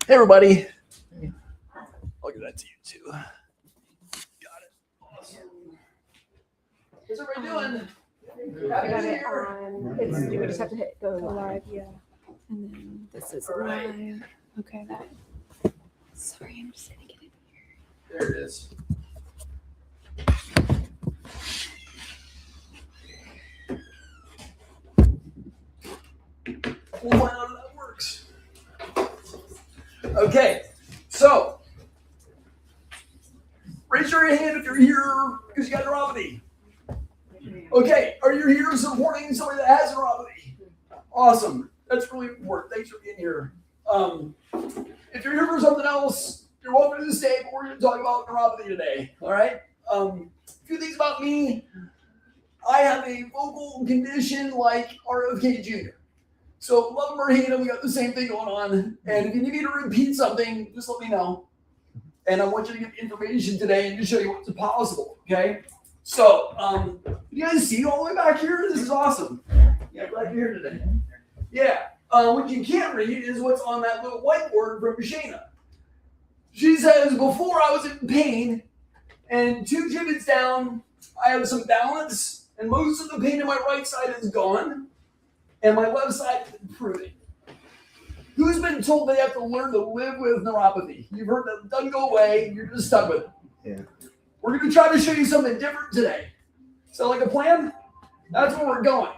Hey, everybody. I'll give that to you, too. Got it. Awesome. How's everybody doing? I got it on. It's, you just have to hit go live, yeah. And then this is live. Okay, that. Sorry, I'm just gonna get it here. There it is. We'll find out how that works. Okay, so raise your hand if you're here because you got neuropathy. Okay, are you here supporting somebody that has neuropathy? Awesome, that's really important. Thanks for being here. If you're here for something else, you're welcome to stay, but we're going to talk about neuropathy today. All right. A few things about me. I have a vocal condition like RFK Jr. So love him or hate him, we got the same thing going on. And if you need me to repeat something, just let me know. And I want you to get information today and to show you what's possible. Okay. So, you guys see all the way back here? This is awesome. Yeah, glad you're here today. Yeah. What you can't read is what's on that little whiteboard from Shayna. She says, before I was in pain, and 2 treatments down, I have some balance, and most of the pain in my right side is gone, and my left side is improving. Who's been told they have to learn to live with neuropathy? You've heard that it doesn't go away, you're just stuck with it. Yeah. We're going to try to show you something different today. Sound like a plan? That's where we're going.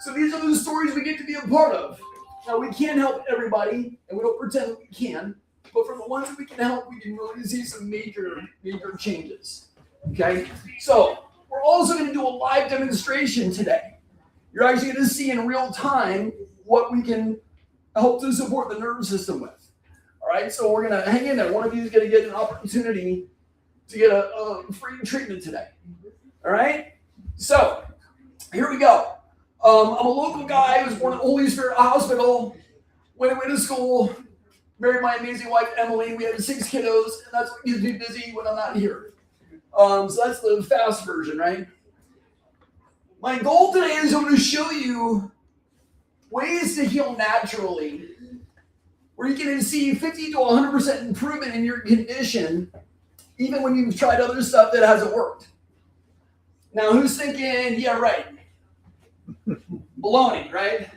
So these are the stories we get to be a part of. Now, we can't help everybody, and we don't pretend that we can, but for the ones that we can help, we can really see some major changes. Okay? So, we're also going to do a live demonstration today. You're actually going to see in real time what we can help to support the nervous system with. All right? So, we're going to hang in there. One of you is going to get an opportunity to get a free treatment today. All right? So, here we go. I'm a local guy. I was born at Holy Spirit Hospital. Went away to school. Married my amazing wife, Emily. We had 6 kiddos, and that's what keeps me busy when I'm not here. So that's the fast version, right? My goal today is I'm going to show you ways to heal naturally, where you can see 50 to 100% improvement in your condition, even when you've tried other stuff that hasn't worked. Now, who's thinking, yeah, right? Baloney, right?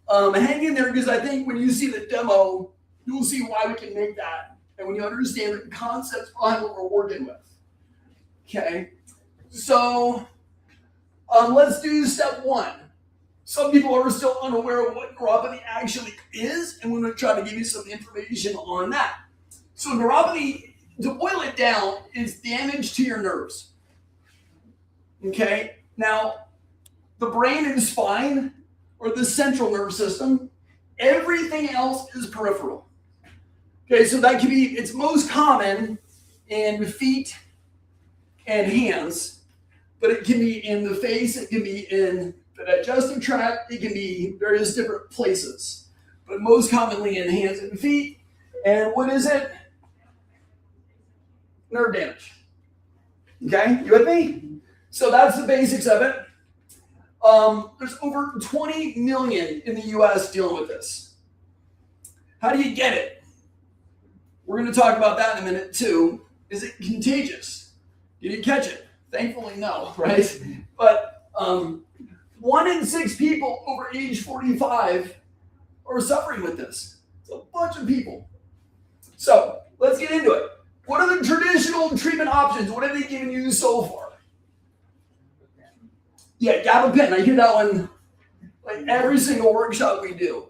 Hang in there, because I think when you see the demo, you'll see why we can make that. And when you understand the concepts behind what we're working with. Okay? So, let's do step 1. Some people are still unaware of what neuropathy actually is, and we're going to try to give you some information on that. So, neuropathy, to boil it down, is damage to your nerves. Okay? Now, the brain and spine, or the central nervous system, everything else is peripheral. Okay, so that can be, it's most common in feet and hands, but it can be in the face, it can be in the digestive tract, it can be various different places, but most commonly in hands and feet. And what is it? Nerve damage. Okay, you with me? So that's the basics of it. There's over 20 million in the US dealing with this. How do you get it? We're going to talk about that in a minute too. Is it contagious? Did you catch it? Thankfully, no, right? But 1 in 6 people over age 45 are suffering with this. It's a bunch of people. So let's get into it. What are the traditional treatment options? What have they given you so far? Yeah, gabapentin. I hear that one like every single workshop we do.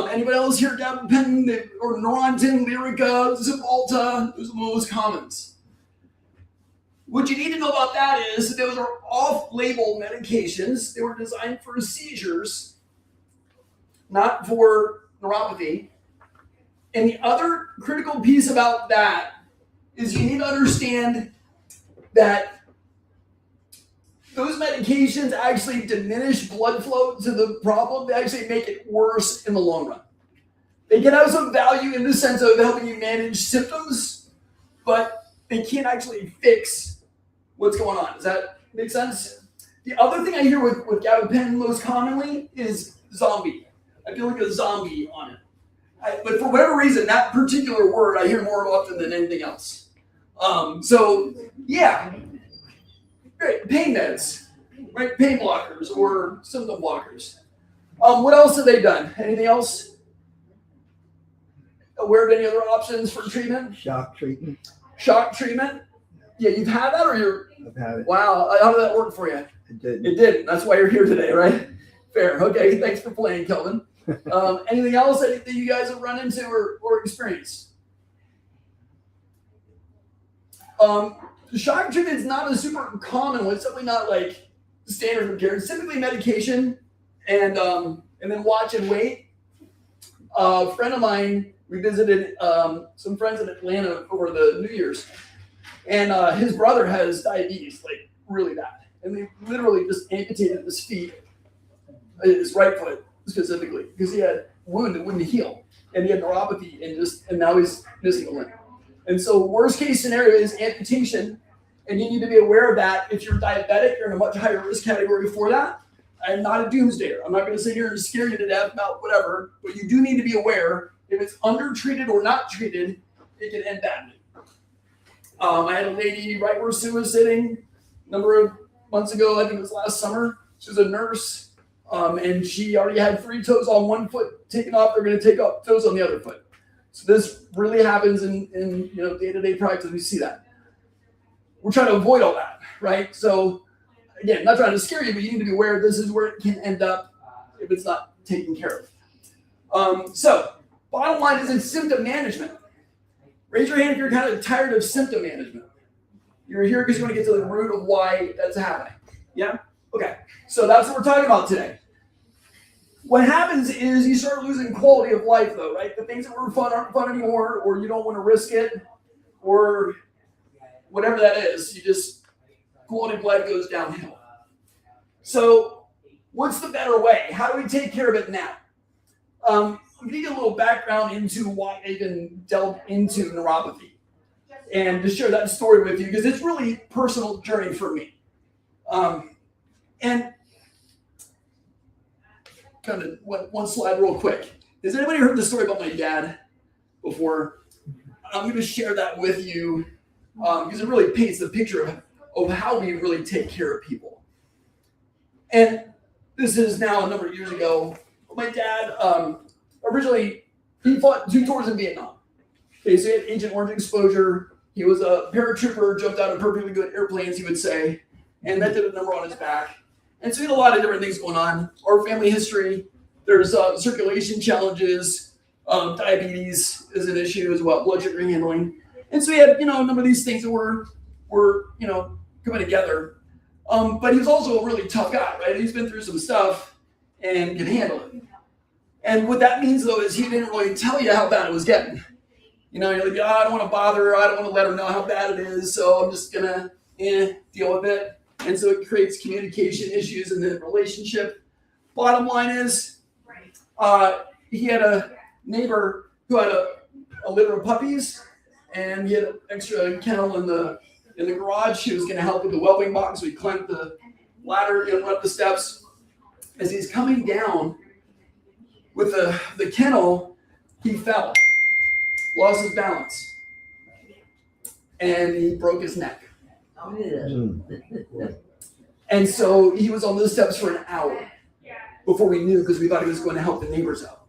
Anybody else hear gabapentin or Neurontin, Lyrica, Cymbalta? Those are the most commons. What you need to know about that is those are off-label medications. They were designed for seizures, not for neuropathy. And the other critical piece about that is you need to understand that those medications actually diminish blood flow to the problem. They actually make it worse in the long run. They can have some value in the sense of helping you manage symptoms, but they can't actually fix what's going on. Does that make sense? The other thing I hear with gabapentin most commonly is zombie. I feel like a zombie on it. But for whatever reason, that particular word I hear more often than anything else. So yeah, great. Pain meds, right? Pain blockers or symptom blockers. What else have they done? Anything else? Aware of any other options for treatment? Shock treatment. Shock treatment? Yeah, you've had that, or you're? I've had it. Wow, how did that work for you? It did. It did. That's why you're here today, right? Fair. Okay. Thanks for playing, Kelvin. Anything else that you guys have run into or experienced? Shock treatment is not a super common one. It's definitely not like standard of care. It's typically medication and then watch and wait. A friend of mine, we visited some friends in Atlanta over the New Year's, and his brother has diabetes, like really bad. And they literally just amputated his feet, his right foot specifically, because he had a wound that wouldn't heal, and he had neuropathy, and now he's missing a limb. And so, worst case scenario is amputation, and you need to be aware of that. If you're diabetic, you're in a much higher risk category for that. I'm not a doomsdayer. I'm not going to sit here and scare you to death about whatever, but you do need to be aware if it's undertreated or not treated, it can end badly. I had a lady right where Sue was sitting a number of months ago, I think it was last summer. She was a nurse, and she already had 3 toes on one foot taken off. They're going to take off toes on the other foot. So this really happens in day-to-day practice. We see that. We're trying to avoid all that, right? So again, not trying to scare you, but you need to be aware this is where it can end up if it's not taken care of. So bottom line is in symptom management. Raise your hand if you're kind of tired of symptom management. You're here because you want to get to the root of why that's happening. Yeah? Okay. So that's what we're talking about today. What happens is you start losing quality of life, though, right? The things that were fun aren't fun anymore, or you don't want to risk it, or whatever that is. You just, quality of life goes downhill. So what's the better way? How do we take care of it now? We need a little background into why I even delved into neuropathy, and to share that story with you, because it's really a personal journey for me. And kind of one slide real quick. Has anybody heard the story about my dad before? I'm going to share that with you because it really paints the picture of how we really take care of people. And this is now a number of years ago. My dad, originally, he fought 2 tours in Vietnam. Okay, so he had Agent Orange exposure. He was a paratrooper, jumped out of perfectly good airplanes, he would say, and that did a number on his back. And so he had a lot of different things going on. Our family history, there's circulation challenges, diabetes is an issue as well, blood sugar handling. And so he had, a number of these things that were coming together. But he was also a really tough guy, right? He's been through some stuff and can handle it. And what that means, though, is he didn't really tell you how bad it was getting. You're like, I don't want to bother her. I don't want to let her know how bad it is. So I'm just going to deal with it. And so it creates communication issues in the relationship. Bottom line is, he had a neighbor who had a litter of puppies, and he had an extra kennel in the garage. She was going to help with the whelping box. So he climbed the ladder, went up the steps. As he's coming down with the kennel, he fell, lost his balance, and he broke his neck. And so he was on those steps for an hour before we knew, because we thought he was going to help the neighbors out.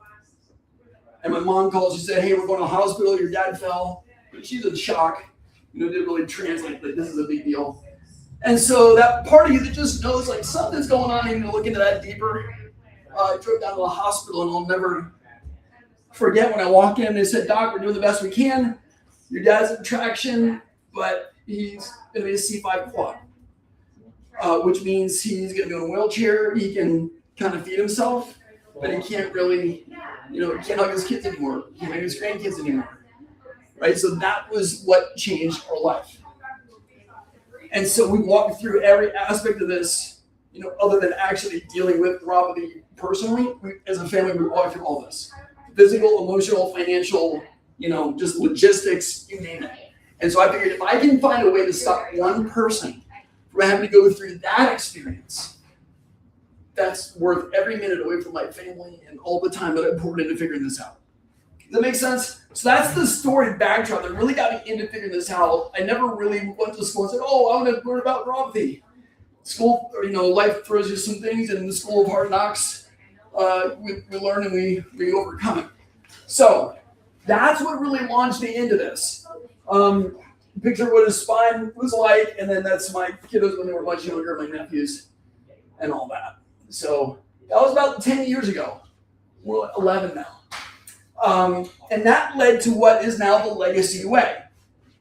And my mom called. She said, hey, we're going to the hospital. Your dad fell. But she's in shock. Didn't really translate that this is a big deal. And so that part of you that just knows like something's going on, and you look into that deeper. I drove down to the hospital, and I'll never forget when I walk in, they said, Doc, we're doing the best we can. Your dad's in traction, but he's going to be a C5 quad, which means he's going to be in a wheelchair. He can kind of feed himself, but he can't really, he can't hug his kids anymore. He can't hug his grandkids anymore. Right? So that was what changed our life. And so we walked through every aspect of this, other than actually dealing with neuropathy personally. As a family, we walked through all this. Physical, emotional, financial, just logistics, you name it. And so I figured if I can find a way to stop one person from having to go through that experience, that's worth every minute away from my family and all the time that I poured into figuring this out. Does that make sense? So that's the story backdrop that really got me into figuring this out. I never really went to school and said, oh, I want to learn about neuropathy. School, life throws you some things, and in the school of hard knocks, we learn and we overcome it. So that's what really launched me into this. Picture what his spine was like, and then that's my kiddos when they were much younger, my nephews, and all that. So that was about 10 years ago. We're 11 now. And that led to what is now the Legacy Way.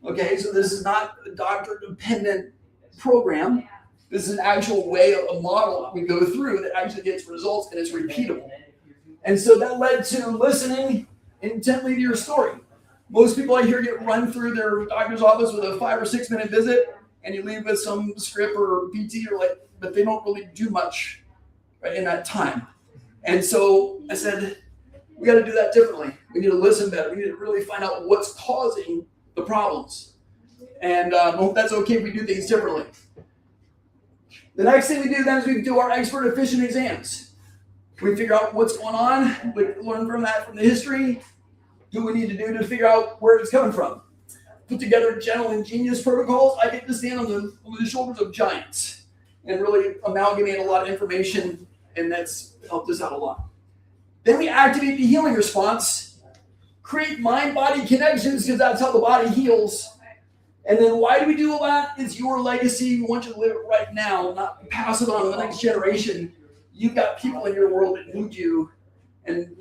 Okay, so this is not a doctor-dependent program. This is an actual way, a model that we go through that actually gets results, and it's repeatable. And so that led to listening intently to your story. Most people I hear get run through their doctor's office with a 5 or 6 minute visit, and you leave with some script or PT but they don't really do much right in that time. And so I said, we got to do that differently. We need to listen better. We need to really find out what's causing the problems. And I hope that's okay if we do things differently. The next thing we do then is we do our expert efficient exams. We figure out what's going on. We learn from that, from the history. Do what we need to do to figure out where it's coming from. Put together gentle ingenious protocols. I get to stand on the shoulders of giants and really amalgamate a lot of information, and that's helped us out a lot. Then we activate the healing response, create mind-body connections because that's how the body heals. And then why do we do all that? It's your legacy. We want you to live it right now, not pass it on to the next generation. You've got people in your world that need you, and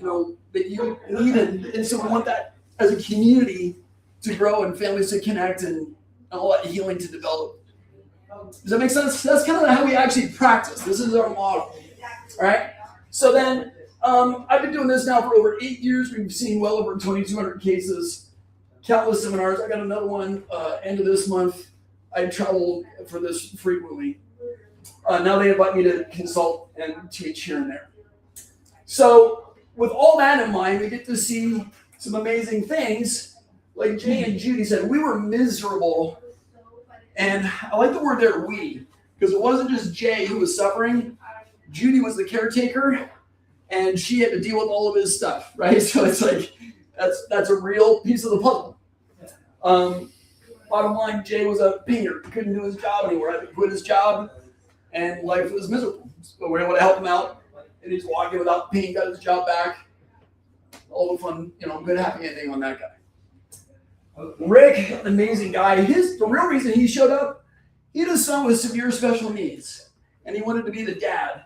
that you need it. And so we want that as a community to grow and families to connect and all that healing to develop. Does that make sense? That's kind of how we actually practice. This is our model. All right. So then I've been doing this now for over 8 years. We've seen well over 2,200 cases, countless seminars. I got another one end of this month. I travel for this frequently. Now they invite me to consult and teach here and there. So with all that in mind, we get to see some amazing things. Like Jay and Judy said, we were miserable. And I like the word there, we, because it wasn't just Jay who was suffering. Judy was the caretaker, and she had to deal with all of his stuff, right? So it's like, that's a real piece of the puzzle. Bottom line, Jay was a painter. He couldn't do his job anymore. Had to quit his job, and life was miserable. So we're able to help him out, and he's walking without pain, got his job back. All the fun, good happy ending on that guy. Rick, an amazing guy. The real reason he showed up, he had a son with severe special needs, and he wanted to be the dad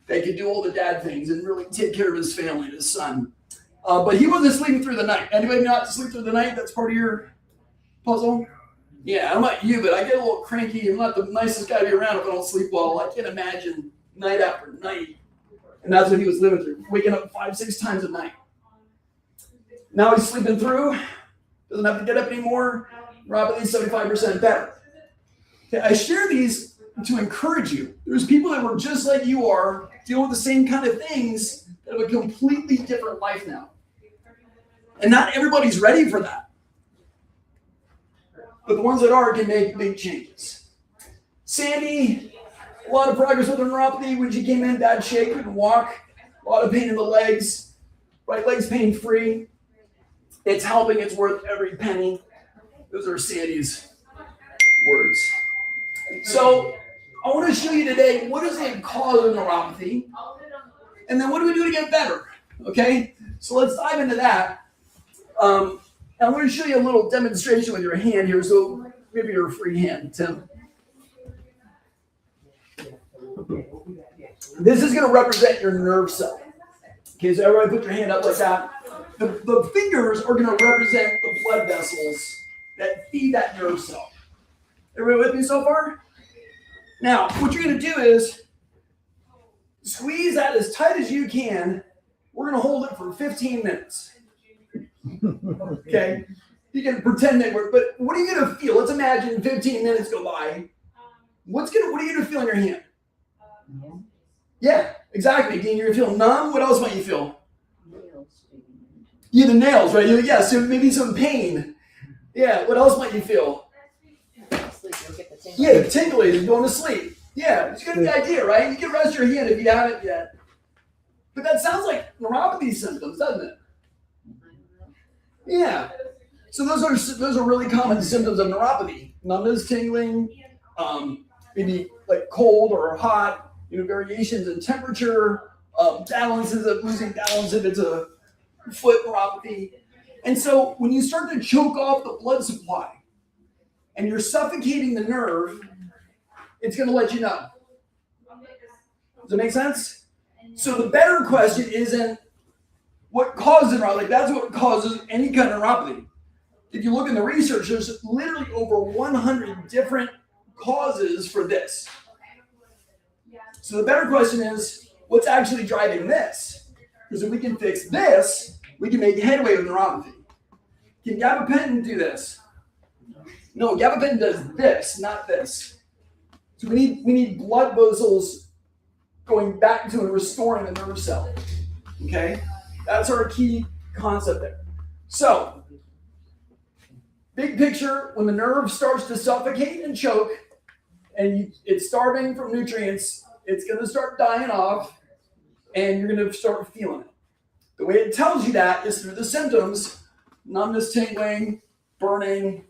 that could do all the dad things and really take care of his family and his son. But he wasn't sleeping through the night. Anybody not sleep through the night? That's part of your puzzle? Yeah, I'm not you, but I get a little cranky. I'm not the nicest guy to be around if I don't sleep well. I can't imagine night after night. And that's what he was living through, waking up 5-6 times a night. Now he's sleeping through. Doesn't have to get up anymore. Rapidly 75% better. Okay, I share these to encourage you. There's people that were just like you are, dealing with the same kind of things, that have a completely different life now. And not everybody's ready for that. But the ones that are can make big changes. Sandy, a lot of progress with her neuropathy. When she came in, bad shape, couldn't walk. A lot of pain in the legs. Right leg's pain-free. It's helping. It's worth every penny. Those are Sandy's words. So I want to show you today what is the cause of neuropathy, and then what do we do to get better? Okay, so let's dive into that. I'm going to show you a little demonstration with your hand here. So maybe your free hand, Tim. This is going to represent your nerve cell. Okay, so everybody put your hand up like that. The fingers are going to represent the blood vessels that feed that nerve cell. Everybody with me so far? Now, what you're going to do is squeeze that as tight as you can. We're going to hold it for 15 minutes. Okay? You can pretend that but what are you going to feel? Let's imagine 15 minutes go by. What are you going to feel in your hand? Yeah, exactly. Dean, you're going to feel numb. What else might you feel? Yeah, the nails, right? Yeah, so maybe some pain. Yeah, what else might you feel? Yeah, tingling, going to sleep. Yeah, you get the idea, right? You can rest your hand if you haven't yet. But that sounds like neuropathy symptoms, doesn't it? Yeah. So those are really common symptoms of neuropathy: numbness, tingling, maybe like cold or hot. Variations in temperature, balances of losing balance if it's a foot neuropathy. And so when you start to choke off the blood supply and you're suffocating the nerve, it's going to let you know. Does that make sense? So the better question isn't what causes neuropathy. Like that's what causes any kind of neuropathy. If you look in the research, there's literally over 100 different causes for this. So the better question is, what's actually driving this? Because if we can fix this, we can make headway with neuropathy. Can gabapentin do this? No, gabapentin does this, not this. So we need blood vessels going back to and restoring the nerve cell. Okay? That's our key concept there. So, big picture, when the nerve starts to suffocate and choke, and it's starving from nutrients, it's going to start dying off, and you're going to start feeling it. The way it tells you that is through the symptoms: numbness, tingling, burning,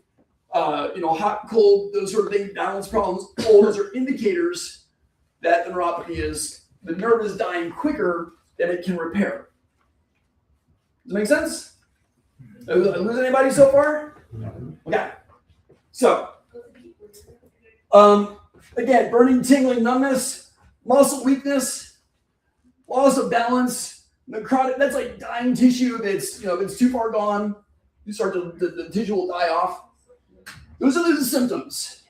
hot, cold, those sort of things, balance problems. All those are indicators that the neuropathy the nerve is dying quicker than it can repair. Does that make sense? Did I lose anybody so far? Okay. So, again, burning, tingling, numbness, muscle weakness, loss of balance, necrotic. That's like dying tissue. If it's too far gone, the tissue will die off. Those are the symptoms,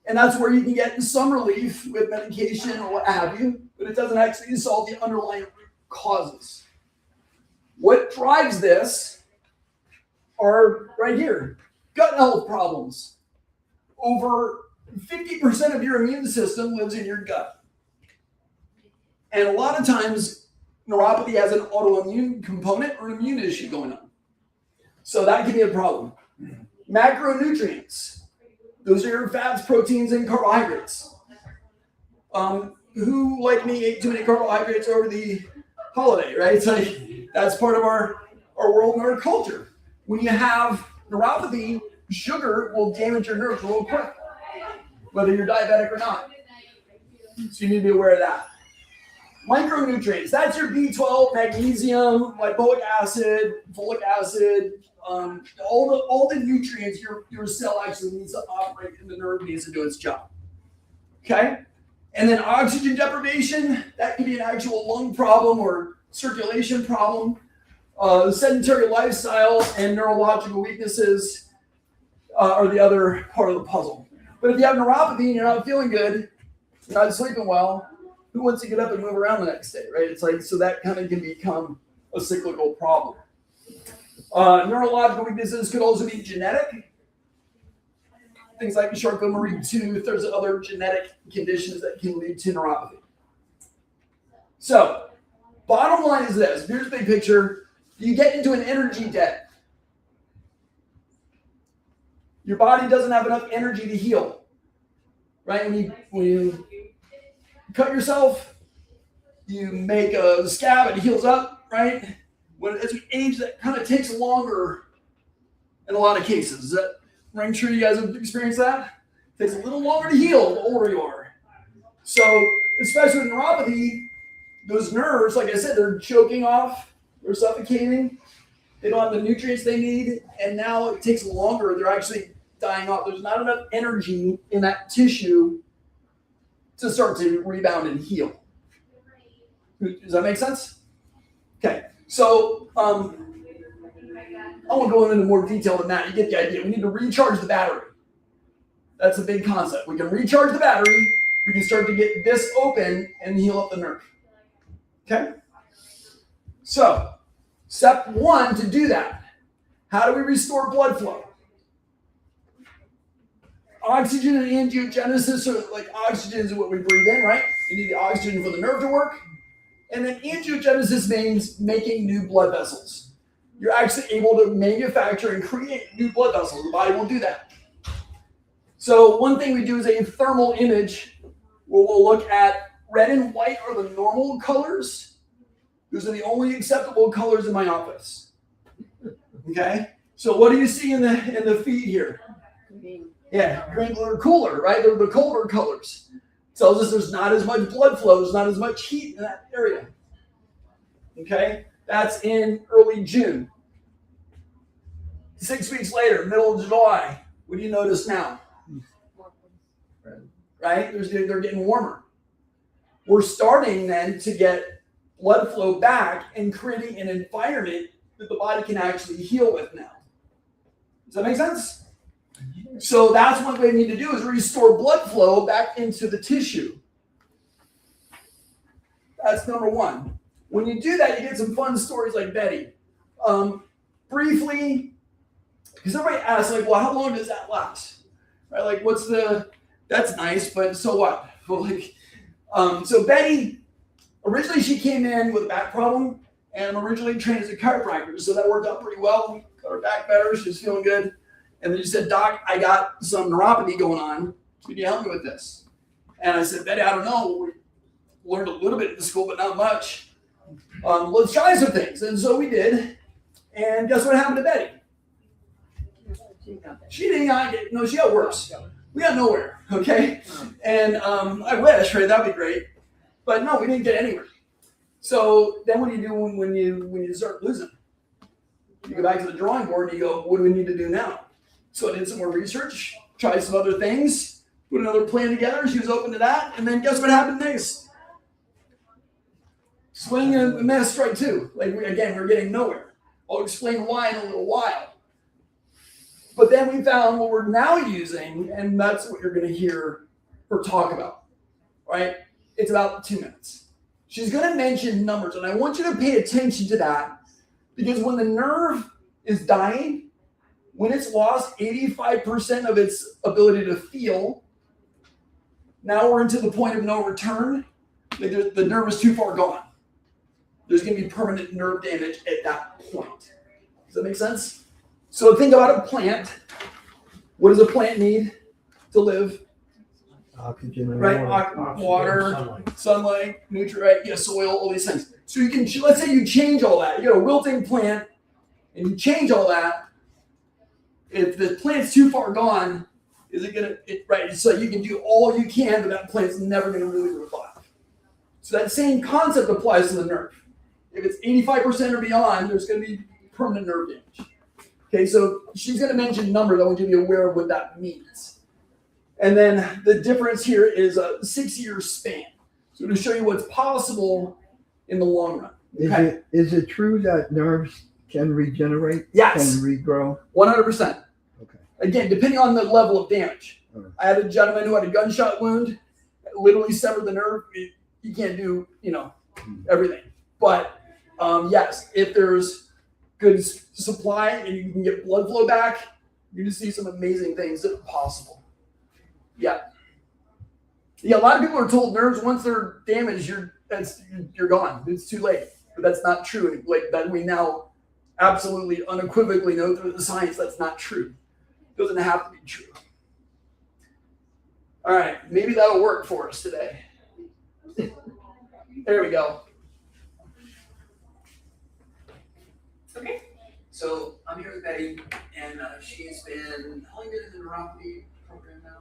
and that's where you can get some relief with medication or what have you. But it doesn't actually solve the underlying causes. What drives this are right here: gut health problems. Over 50% of your immune system lives in your gut. And a lot of times, neuropathy has an autoimmune component or an immune issue going on. So that can be a problem. Macronutrients. Those are your fats, proteins, and carbohydrates. Who, like me, ate too many carbohydrates over the holiday, right? It's like, that's part of our world and our culture. When you have neuropathy, sugar will damage your nerves real quick, whether you're diabetic or not. So you need to be aware of that. Micronutrients, that's your B12, magnesium, lipoic acid, folic acid, all the nutrients your cell actually needs to operate and the nerve needs to do its job. Okay? And then oxygen deprivation, that can be an actual lung problem or circulation problem. Sedentary lifestyle and neurological weaknesses are the other part of the puzzle. But if you have neuropathy and you're not feeling good, you're not sleeping well, who wants to get up and move around the next day, right? It's like, so that kind of can become a cyclical problem. Neurological weaknesses could also be genetic. Things like Charcot-Marie-Tooth, there's other genetic conditions that can lead to neuropathy. So, bottom line is this. Here's the big picture. You get into an energy debt. Your body doesn't have enough energy to heal, right? When you cut yourself, you make a scab, it heals up, right? As we age, that kind of takes longer in a lot of cases. Is that ring true? You guys have experienced that? It takes a little longer to heal the older you are. So, especially with neuropathy, those nerves, like I said, they're choking off, they're suffocating, they don't have the nutrients they need, and now it takes longer. They're actually dying off. There's not enough energy in that tissue to start to rebound and heal. Does that make sense? Okay, so I won't go into more detail than that. You get the idea. We need to recharge the battery. That's a big concept. We can recharge the battery. We can start to get this open and heal up the nerve. Okay? So, step one to do that. How do we restore blood flow? Oxygen and angiogenesis, so like oxygen is what we breathe in, right? You need the oxygen for the nerve to work. And then angiogenesis means making new blood vessels. You're actually able to manufacture and create new blood vessels. The body won't do that. So one thing we do is a thermal image where we'll look at red and white are the normal colors. Those are the only acceptable colors in my office. Okay, so what do you see in the feet here? Green. Yeah, green or cooler, right? They're the colder colors. Tells us there's not as much blood flow, there's not as much heat in that area. Okay, that's in early June. 6 weeks later, middle of July, what do you notice now? Right? They're getting warmer. We're starting then to get blood flow back and creating an environment that the body can actually heal with now. Does that make sense? So that's what we need to do is restore blood flow back into the tissue. That's number one. When you do that, you get some fun stories like Betty. Briefly, because everybody asks, like, well, how long does that last? Right? Like, that's nice, but so what? Well, like, so Betty, originally she came in with a back problem, and originally trained as a chiropractor, so that worked out pretty well. Got her back better, she was feeling good. And then she said, Doc, I got some neuropathy going on. Can you help me with this? And I said, Betty, I don't know. We learned a little bit in school, but not much. Let's try some things. And so we did. And guess what happened to Betty? She didn't get, no, she got worse. We got nowhere, okay? And I wish, right? That'd be great. But no, we didn't get anywhere. So then what do you do when you start losing? You go back to the drawing board and you go, what do we need to do now? So I did some more research, tried some other things, put another plan together. She was open to that. And then guess what happened next? Swing and miss strike two. Like, we're getting nowhere. I'll explain why in a little while. But then we found what we're now using, and that's what you're going to hear her talk about, right? It's about 2 minutes. She's going to mention numbers, and I want you to pay attention to that because when the nerve is dying, when it's lost 85% of its ability to feel, now we're into the point of no return. Like, the nerve is too far gone. There's going to be permanent nerve damage at that point. Does that make sense? So think about a plant. What does a plant need to live? Oxygen, right? Water, sunlight, nutrient, soil, all these things. So you can, let's say you change all that. You got a wilting plant, and you change all that. If the plant's too far gone, is it gonna? Right. So you can do all you can, but that plant's never going to really revive. So that same concept applies to the nerve. If it's 85% or beyond, there's going to be permanent nerve damage. Okay, so she's going to mention numbers. I want you to be aware of what that means. And then the difference here is a 6-year span. So to show you what's possible in the long run. Okay? Is it true that nerves can regenerate? Yes. Can regrow? 100%. Okay. Again, depending on the level of damage. Right. I had a gentleman who had a gunshot wound, literally severed the nerve. You can't do, everything. But yes, if there's good supply and you can get blood flow back, you're going to see some amazing things that are possible. Yeah. Yeah, a lot of people are told nerves, once they're damaged, you're gone. It's too late. But that's not true. Like that we now absolutely unequivocally know through the science that's not true. It doesn't have to be true. All right, maybe that'll work for us today. There we go. Okay, so I'm here with Betty, and she's been, how long been in the neuropathy program now?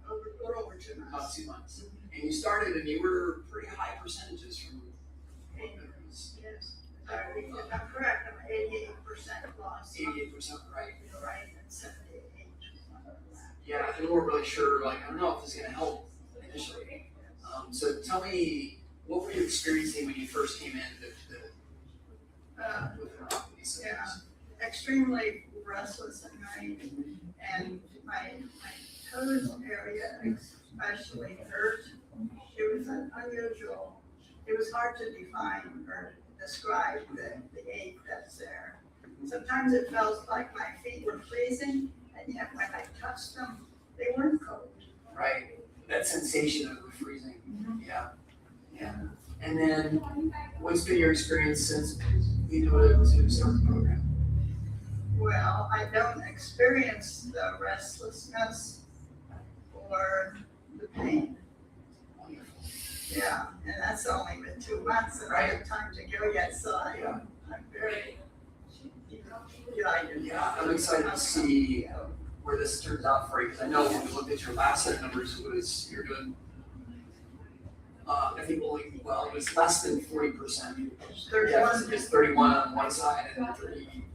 Over 2 months. About 2 months. And you started, and you were pretty high percentages from pain memories. Yes, I'm correct. I'm 88% loss. 88%, right? Right, and 78%. Yeah, and we weren't really sure. Like, I don't know if this is going to help initially. So tell me, what were you experiencing when you first came in with neuropathy symptoms? Yeah, extremely restless at night, and my toes area especially hurt. It was unusual. It was hard to define or describe the ache that's there. Sometimes it felt like my feet were freezing, and yet when I touched them, they weren't cold. Right, that sensation of freezing. Mm-hmm. Yeah. And then, what's been your experience since you knew to start the program? Well, I don't experience the restlessness or the pain. Wonderful. Yeah, and that's only been 2 months, and I have time to go yet, so I'm very. delighted. Yeah, I'm excited to see where this turns out for you, because I know when we looked at your last set of numbers, you're doing, I think only, well, it was less than 40%. Yeah, it's 31 on one side and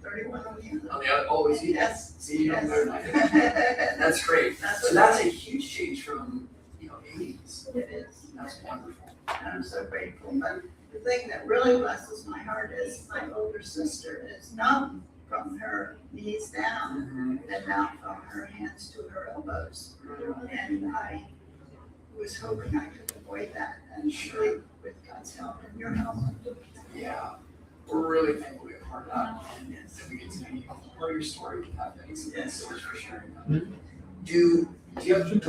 31 on the other. on the other. Oh, is he? Yes. See, you know better than I did. It That's great. So that's a huge change from, 80s. is. That's wonderful. And I'm so grateful. But the thing that really blesses my heart is my older sister is numb from her knees down and now from her hands to her elbows. And I was hoping I could avoid that and surely with God's help and your help. Yeah, we're really thankful to be a part of that. And we get to be part of your story with that. Thanks so much for sharing that. Do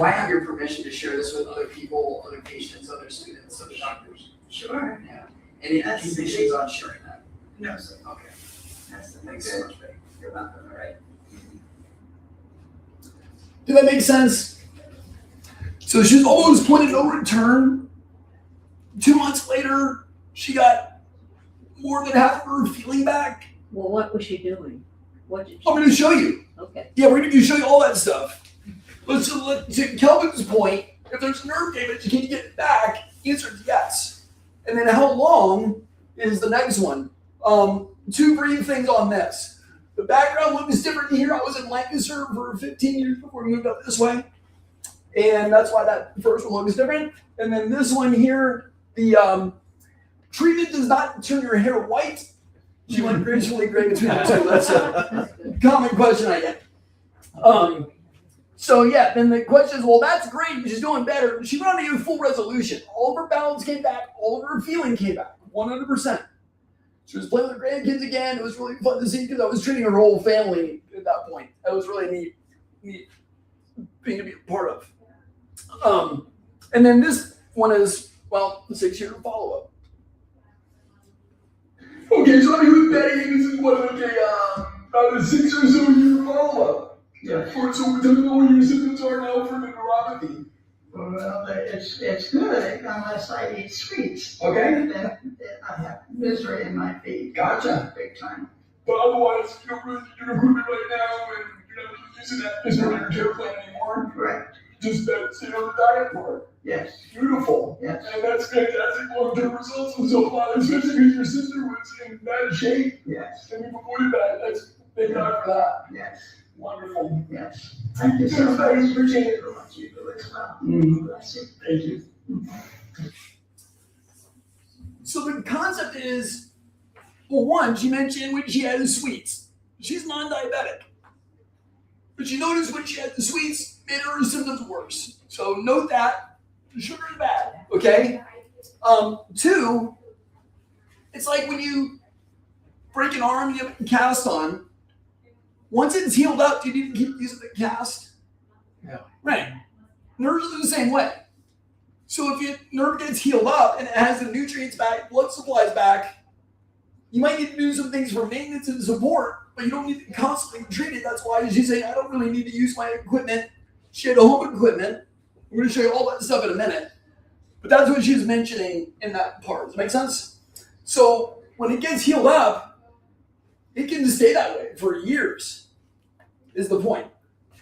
I have your permission to share this with other people, other patients, other students, other doctors? Sure. Yeah. Any conditions on sharing that? No, sir. Okay. That's Thanks so much, Betty. You're welcome. All right. Did that make sense? So she's almost pointed no return. 2 months later, she got more than half of her feeling back. Well, what was she doing? What did she? I'm going to show you. Okay. Yeah, we're going to show you all that stuff. But to Kelvin's point, if there's nerve damage, can you get it back? Answer is yes. And then how long is the next one? 2 brief things on this. The background look is different here. I was in Lancaster for 15 years before we moved up this way. And that's why that first one looks different. And then this one here, the treatment does not turn your hair white. She went gracefully gray between the two. That's a common question I get. So yeah, then the question is, well, that's great. She's doing better. She went on to do full resolution. All of her balance came back. All of her feeling came back. 100%. She was playing with her grandkids again. It was really fun to see because I was treating her whole family at that point. That was really neat thing to be a part of. And then this one is, well, the 6-year follow-up. Okay, so I'm with Betty. This is one of the 6 or so year follow-up. Yeah. So tell me what your symptoms are now for the neuropathy. Well, it's good unless I eat sweets. Okay. Then I have misery in my feet. Gotcha. Big time. But otherwise, you don't really do equipment right now, and you're not using that as part of your care plan anymore. Correct. Just stay on the diet for it. Yes. Beautiful. Yes. And that's fantastic long-term results. And so far, especially because your sister was in bad shape, Yes. and we've avoided that. Thank God for that. Yes. Wonderful. Yes. Thank you so much. Appreciate it for what you do as well. Bless you. Thank you. So the concept is, well, one, she mentioned when she had the sweets. She's non-diabetic. But she noticed when she had the sweets, made her symptoms worse. So note that. Sugar is bad, okay? 2, it's like when you break an arm and you have a cast on. Once it's healed up, do you need to keep using the cast? Yeah. Right. Nerves are the same way. So if your nerve gets healed up and it has the nutrients back, blood supplies back, you might need to do some things for maintenance and support, but you don't need to constantly treat it. That's why she's saying, I don't really need to use my equipment. She had home equipment. I'm going to show you all that stuff in a minute. But that's what she's mentioning in that part. Does that make sense? So when it gets healed up, it can stay that way for years, is the point.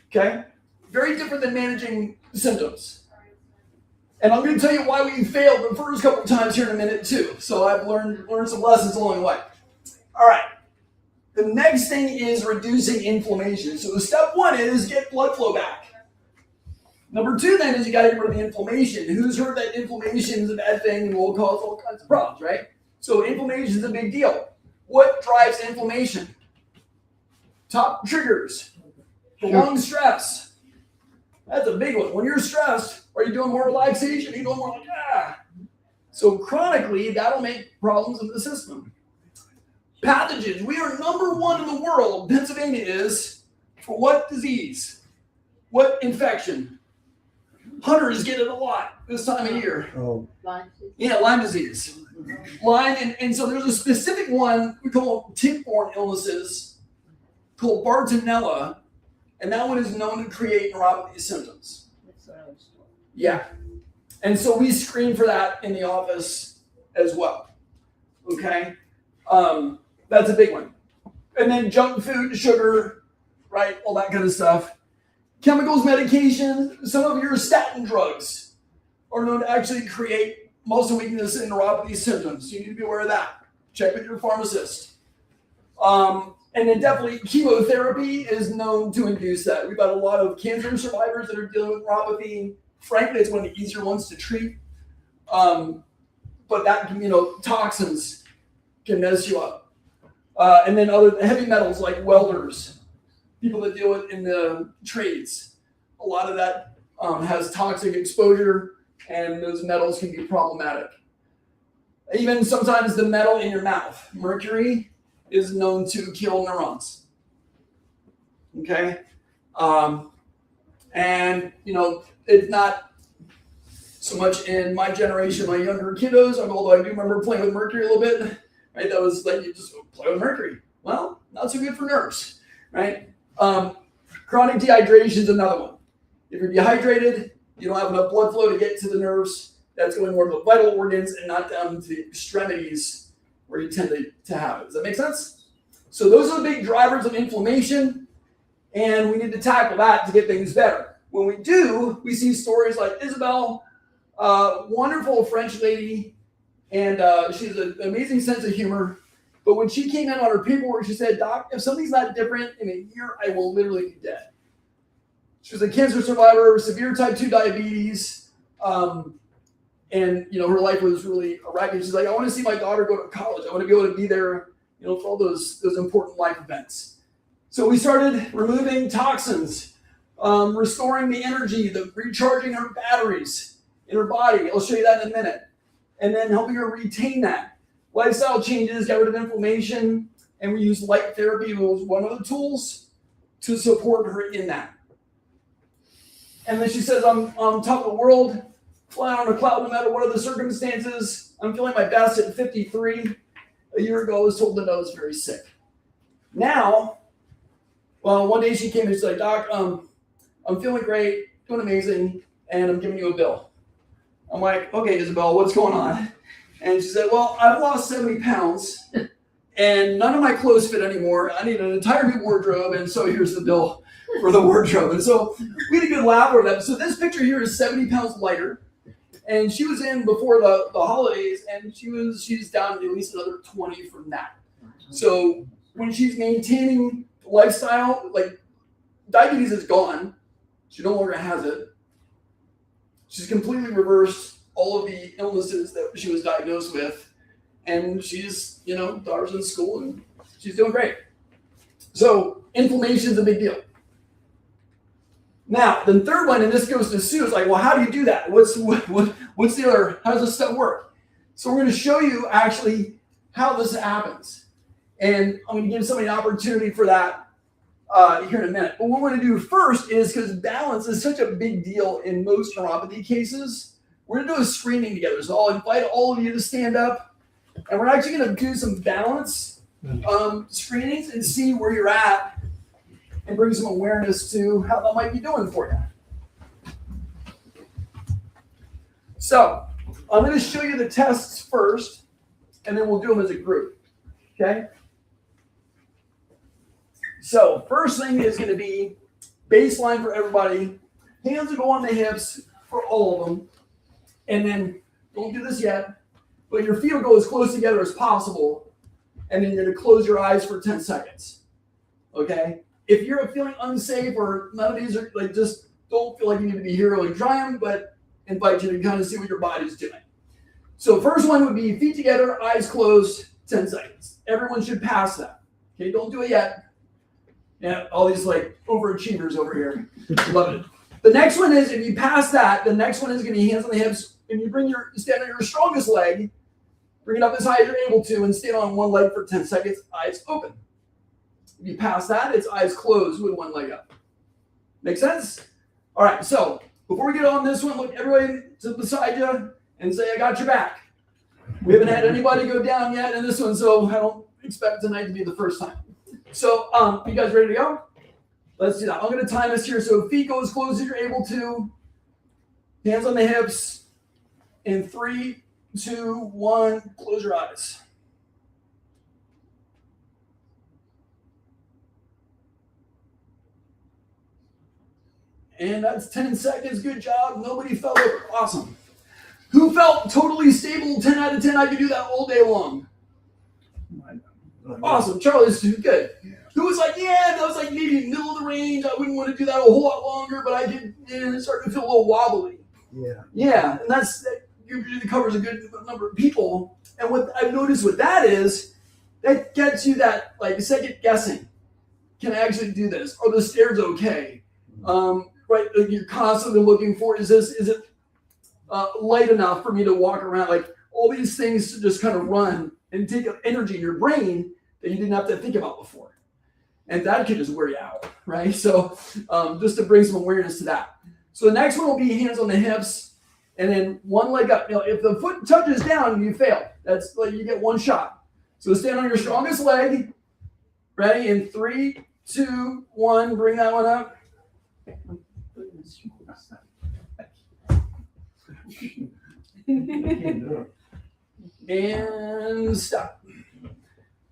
Okay? Very different than managing symptoms. And I'm going to tell you why we failed the first couple times here in a minute too. So I've learned some lessons along the way. All right. The next thing is reducing inflammation. So step 1 is get blood flow back. Number 2 then is you got to get rid of the inflammation. Who's heard that inflammation is a bad thing and will cause all kinds of problems, right? So inflammation is a big deal. What drives inflammation? Top triggers. Prolonged stress. That's a big one. When you're stressed, are you doing more relaxation? Are you doing more like, ah? So chronically, that'll make problems in the system. Pathogens. We are number 1 in the world. Pennsylvania is for what disease? What infection? Hunters get it a lot this time of year. Oh, Yeah, Lyme disease. Lyme, and so there's a specific one we call tick-borne illnesses called Bartonella, and that one is known to create neuropathy symptoms. That's what I was told. Yeah. And so we screen for that in the office as well. Okay? That's a big one. And then junk food, sugar, right? All that kind of stuff. Chemicals, medication, some of your statin drugs are known to actually create muscle weakness and neuropathy symptoms. So you need to be aware of that. Check with your pharmacist. And then definitely chemotherapy is known to induce that. We've got a lot of cancer survivors that are dealing with neuropathy. Frankly, it's one of the easier ones to treat. But that, toxins can mess you up. And then other heavy metals like welders, people that deal with in the trades. A lot of that has toxic exposure, and those metals can be problematic. Even sometimes the metal in your mouth, mercury, is known to kill neurons. Okay? And, it's not so much in my generation, my younger kiddos, although I do remember playing with mercury a little bit, right? That was like, you just play with mercury. Well, not so good for nerves, right? Chronic dehydration is another one. If you're dehydrated, you don't have enough blood flow to get to the nerves. That's going more to the vital organs and not down to the extremities where you tend to have it. Does that make sense? So those are the big drivers of inflammation, and we need to tackle that to get things better. When we do, we see stories like Isabel, wonderful French lady, and she has an amazing sense of humor. But when she came in on her paperwork, she said, "Doc, if something's not different, in a year, I will literally be dead." She was a cancer survivor, severe type 2 diabetes, and her life was really a wreck. And she's like, "I want to see my daughter go to college. I want to be able to be there, for all those important life events." So we started removing toxins, restoring the energy, recharging her batteries in her body. I'll show you that in a minute. And then helping her retain that. Lifestyle changes, got rid of inflammation, and we use light therapy was one of the tools to support her in that. And then she says, I'm on top of the world, flying on a cloud no matter what are the circumstances. I'm feeling my best at 53. A year ago, I was told that I was very sick. Now, one day she came and she's like, "Doc, I'm feeling great, doing amazing, and I'm giving you a bill." I'm like, "Okay, Isabel, what's going on?" And she said, "Well, I've lost 70 pounds, and none of my clothes fit anymore. I need an entire new wardrobe, and so here's the bill for the wardrobe." And so we had a good laugh over that. So this picture here is 70 pounds lighter, and she was in before the holidays, and she's down at least another 20 from that. So when she's maintaining the lifestyle, like diabetes is gone, she no longer has it. She's completely reversed all of the illnesses that she was diagnosed with, and she's, daughter's in school, and she's doing great. So inflammation is a big deal. Now, the third one, and this goes to Sue, is like, well, how do you do that? What's the other, how does this stuff work? So we're going to show you actually how this happens. And I'm going to give somebody an opportunity for that here in a minute. But what we're going to do first is, because balance is such a big deal in most neuropathy cases, we're going to do a screening together. So I'll invite all of you to stand up, and we're actually going to do some balance screenings and see where you're at and bring some awareness to how that might be doing for you. So I'm going to show you the tests first, and then we'll do them as a group. Okay? So first thing is going to be baseline for everybody. Hands will go on the hips for all of them. And then, don't do this yet, but your feet will go as close together as possible. And then you're going to close your eyes for 10 seconds. Okay? If you're feeling unsafe or none of these are, just don't feel like you need to be here really trying, but invite you to kind of see what your body's doing. So first one would be feet together, eyes closed, 10 seconds. Everyone should pass that. Okay, don't do it yet. Yeah, all these overachievers over here. Love it. The next one is, if you pass that, the next one is going to be hands on the hips, and you stand on your strongest leg, bring it up as high as you're able to, and stand on one leg for 10 seconds, eyes open. If you pass that, it's eyes closed with one leg up. Make sense? All right, so before we get on this one, look everybody to beside you and say, "I got your back." We haven't had anybody go down yet in this one, so I don't expect tonight to be the first time. So, you guys ready to go? Let's do that. I'm going to time this here. So feet go as close as you're able to. Hands on the hips. In 3, 2, 1, close your eyes. And that's 10 seconds. Good job. Nobody fell over. Awesome. Who felt totally stable? 10 out of 10. I could do that all day long. Awesome. Charlie's good. Who was like, yeah, that was like maybe middle of the range. I wouldn't want to do that a whole lot longer, but I could start to feel a little wobbly. Yeah. And that usually covers a good number of people. And what I've noticed with that is that gets you that like second guessing. Can I actually do this? Are the stairs okay? Right, like you're constantly looking for, is it light enough for me to walk around? Like all these things to just kind of run and take up energy in your brain that you didn't have to think about before. And that could just wear you out, right? So just to bring some awareness to that. So the next one will be hands on the hips and then one leg up. You know, if the foot touches down, you fail. That's like you get one shot. So stand on your strongest leg. Ready? In 3, 2, 1, bring that one up. And stop.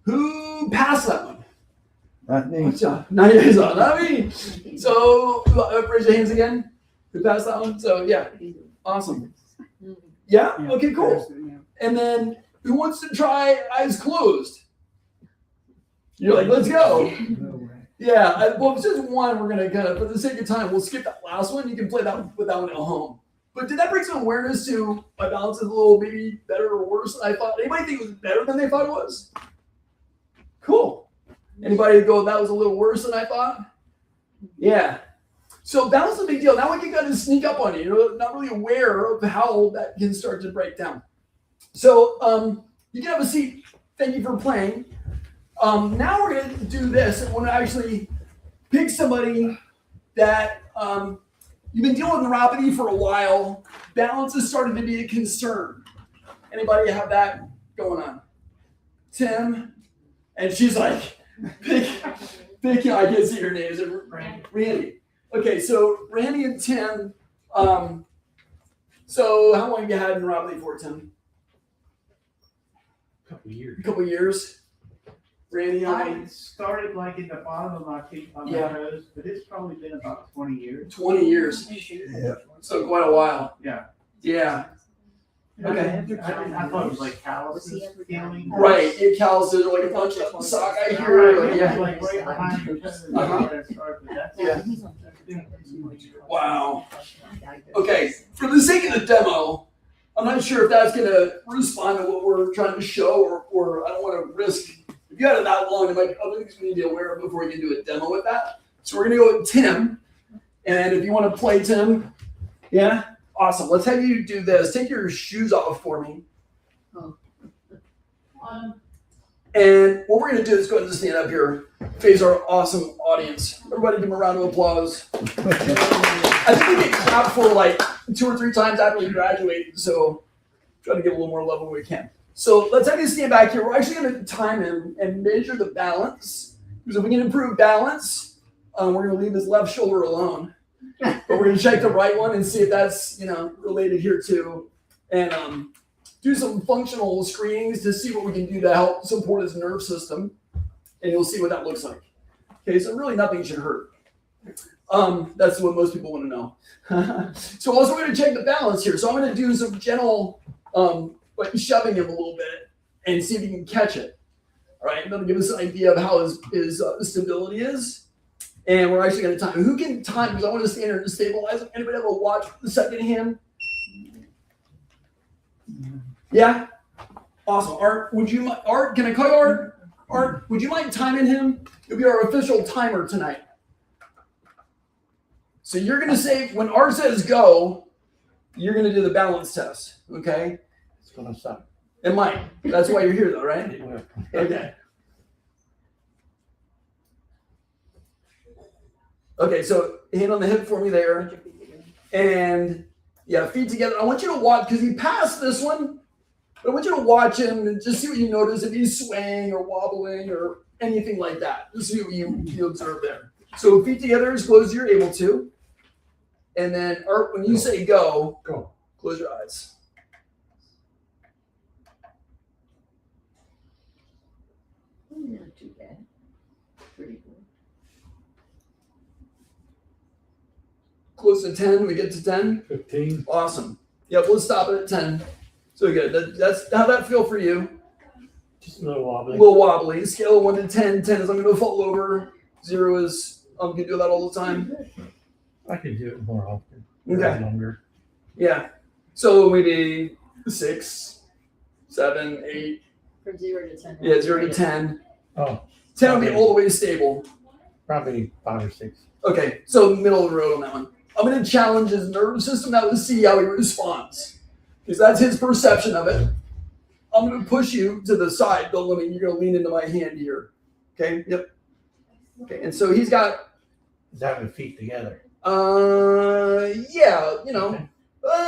Who passed that one? Not me. Not you, not me. So raise your hands again. Who passed that one? So yeah, awesome. Yeah. Okay. Cool. And then who wants to try eyes closed? You're like, let's go. Yeah. Well, if it's just one, we're gonna kind of, for the sake of time, we'll skip that last one. You can play that with that one at home. But did that bring some awareness to my balance is a little maybe better or worse than I thought? Anybody think it was better than they thought it was? Cool. Anybody go, that was a little worse than I thought? Yeah. So balance is a big deal. Now we can kind of sneak up on you. You're not really aware of how that can start to break down. So you can have a seat. Thank you for playing. Now we're going to do this. I want to actually pick somebody that you've been dealing with neuropathy for a while. Balance is starting to be a concern. Anybody have that going on? Tim? And she's like, pick, I can't see your names. Randy. Okay, so Randy and Tim. So how long have you had neuropathy for, Tim? A couple years. Randy, I started like in the bottom of my feet on my toes, but it's probably been about 20 years. 20 years. Yeah. So quite a while. Yeah. Yeah. Okay. I thought it was like calluses healing. Right. It calluses or like a punch up the sock. I hear it. Yeah. Like right behind your toes. Yeah. Wow. Okay. For the sake of the demo, I'm not sure if that's going to respond to what we're trying to show, or I don't want to risk. If you had it that long, there might be other things we need to be aware of before we can do a demo with that. So we're going to go with Tim. And if you want to play Tim, yeah, awesome. Let's have you do this. Take your shoes off for me. And what we're going to do is go ahead and stand up here, face our awesome audience. Everybody give them a round of applause. I think we get clapped for like 2 or 3 times after we graduate, so try to give a little more love when we can. So let's have you stand back here. We're actually going to time him and measure the balance, because if we can improve balance, we're going to leave his left shoulder alone. But we're going to check the right one and see if that's related here too, and do some functional screenings to see what we can do to help support his nerve system, and you'll see what that looks like. Okay, so really nothing should hurt. That's what most people want to know. So also we're going to check the balance here. So I'm going to do some gentle like shoving him a little bit and see if he can catch it. All right, that'll give us an idea of how his stability is. And we're actually going to time him. Who can time? Because I want to stand here and stabilize him. Anybody ever watch the second hand? Yeah? Awesome. Art, can I call you Art? Art, would you mind timing him? It'll be our official timer tonight. So you're going to say, when Art says go, you're going to do the balance test, okay? It's going to stop. It might. That's why you're here though, right? Okay. Okay, so hand on the hip for me there. And yeah, feet together. I want you to watch, because he passed this one, but I want you to watch him and just see what you notice, if he's swaying or wobbling or anything like that. Just see what you observe there. So feet together as close as you're able to. And then Art, when you say go, close your eyes. Not too bad. Pretty good. close to 10? We get to 10? 15. Awesome. Yep, we'll stop it at 10. So good. That's how'd that feel for you? Just a little A wobbly. little wobbly. Scale of 1 to 10. 10 is I'm going to fall over. 0 is I'm going to do that all the time. I could do it more often. Okay. Longer. Yeah. So maybe 6, 7, 8. From 0 to 10. Yeah, 0 to 10. Oh, 10 will be all the way stable. probably 5 or 6. Okay, so middle of the road on that one. I'm going to challenge his nervous system now to see how he responds. Because that's his perception of it. I'm going to push you to the side. Don't let me, you're going to lean into my hand here. Okay, yep. Okay, and so he's got, Is that with feet together? yeah, you know, Okay.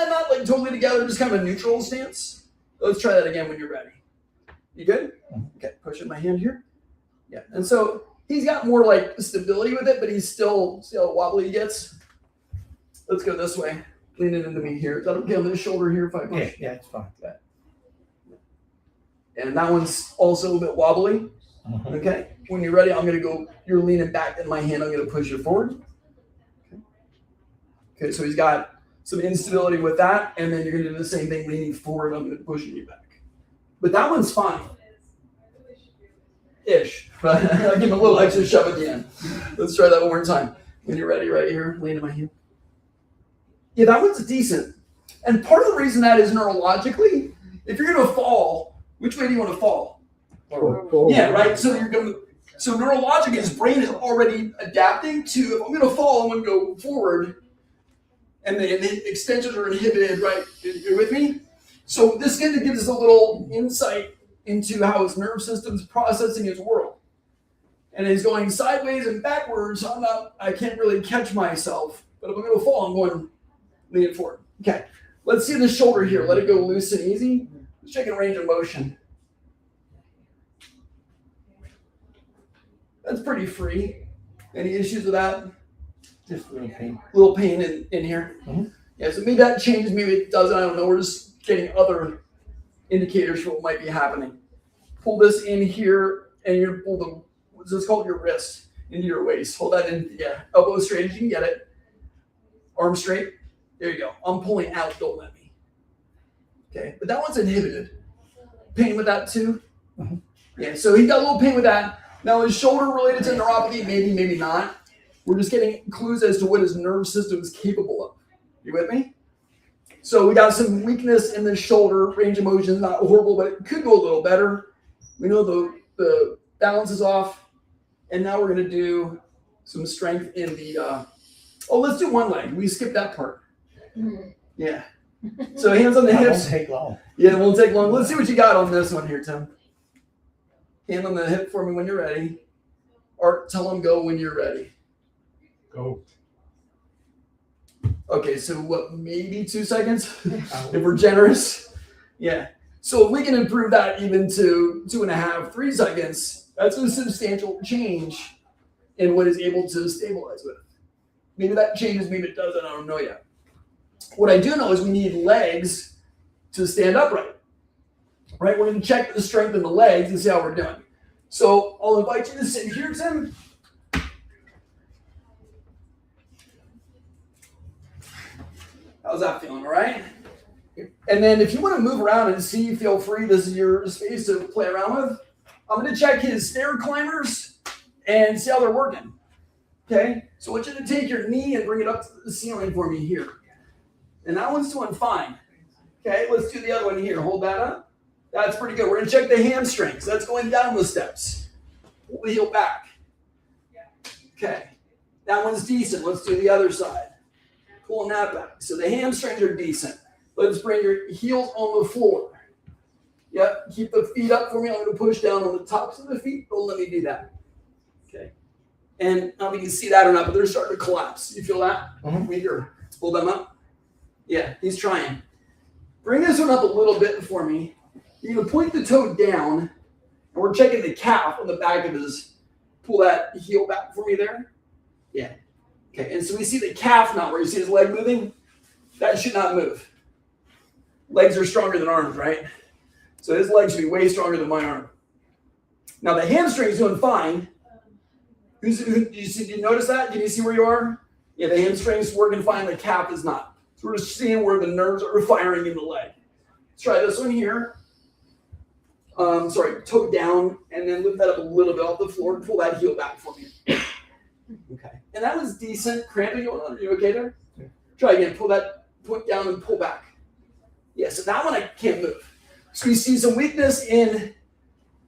not like totally together, just kind of a neutral stance. Let's try that again when you're ready. You good? Okay, pushing my hand here. Yeah, and so he's got more like stability with it, but he's still, see how wobbly he gets? Let's go this way. Leaning into me here. Is that okay on this shoulder here if I push? Yeah, it's fine. And that one's also a bit wobbly. Uh-huh. Okay. When you're ready, I'm going to go, you're leaning back in my hand. I'm going to push you forward. Okay, so he's got some instability with that. And then you're going to do the same thing, leaning forward. I'm going to push you back. But that one's fine. Ish. But I'll give him a little extra shove at the end. Let's try that one more time. When you're ready, right here, lean in my hand. Yeah, that one's decent. And part of the reason that is neurologically, if you're going to fall, which way do you want to fall? Yeah, right. So you're going to. So neurologically, his brain is already adapting to. If I'm going to fall, I'm going to go forward, and the extensions are inhibited. Right? You're with me. So this kind of gives us a little insight into how his nerve system's processing his world, and he's going sideways and backwards. I can't really catch myself, but if I'm going to fall, I'm going lean forward. Okay. Let's see the shoulder here. Let it go loose and easy. Let's check in range of motion. That's pretty free. Any issues with that? Just a little pain. Little pain in here. Mhm. Yeah, so maybe that changes, maybe it doesn't. I don't know. We're just getting other indicators for what might be happening. Pull this in here, and you're pull the, what's this called? Your wrist into your waist. Hold that in. Yeah, elbow straight as you can get it. Arm straight. There you go. I'm pulling out. Don't let me. Okay, but that one's inhibited. Pain with that too? Mhm. Yeah, so he got a little pain with that. Now, is shoulder related to neuropathy? Maybe, maybe not. We're just getting clues as to what his nerve system is capable of. You with me? So we got some weakness in the shoulder. Range of motion is not horrible, but it could go a little better. We know the balance is off. And now we're going to do some strength in the, let's do one leg. We skipped that part. Yeah. So hands on the That hips. won't take long. Yeah, it won't take long. Let's see what you got on this one here, Tim. Hand on the hip for me when you're ready. Or tell them go when you're ready. Go. Okay, so what, maybe 2 seconds? If we're generous. Yeah. So if we can improve that even to 2.5, 3 seconds, that's a substantial change in what is able to stabilize with. Maybe that changes, maybe it doesn't, I don't know yet. What I do know is we need legs to stand upright. Right? We're going to check the strength in the legs and see how we're doing. So I'll invite you to sit here, Tim. How's that feeling, all right? And then if you want to move around and see, feel free. This is your space to play around with. I'm going to check his stair climbers and see how they're working. Okay? So I want you to take your knee and bring it up to the ceiling for me here. And that one's doing fine. Okay, let's do the other one here. Hold that up. That's pretty good. We're going to check the hamstrings. That's going down the steps. Pull the heel back. Okay. That one's decent. Let's do the other side. Pulling that back. So the hamstrings are decent. Let's bring your heels on the floor. Yep. Keep the feet up for me. I'm going to push down on the tops of the feet. Don't let me do that. Okay. And I don't know if you can see that or not, but they're starting to collapse. You feel that? Mhm. Weaker. Let's pull them up. Yeah, he's trying. Bring this one up a little bit for me. You're going to point the toe down, and we're checking the calf on the back of his. Pull that heel back for me there. Yeah. Okay, and so we see the calf now, where you see his leg moving. That should not move. Legs are stronger than arms, right? So his leg should be way stronger than my arm. Now the hamstring's doing fine. Did you notice that? Can you see where you are? Yeah, the hamstring's working fine, the calf is not. So we're just seeing where the nerves are firing in the leg. Let's try this one here. Toe down, and then lift that up a little bit off the floor. Pull that heel back for me. Okay. And that was decent. Cramping going on? Are you okay there? Yeah. Try again. Pull that foot down and pull back. Yeah, so that one I can't move. So you see some weakness in,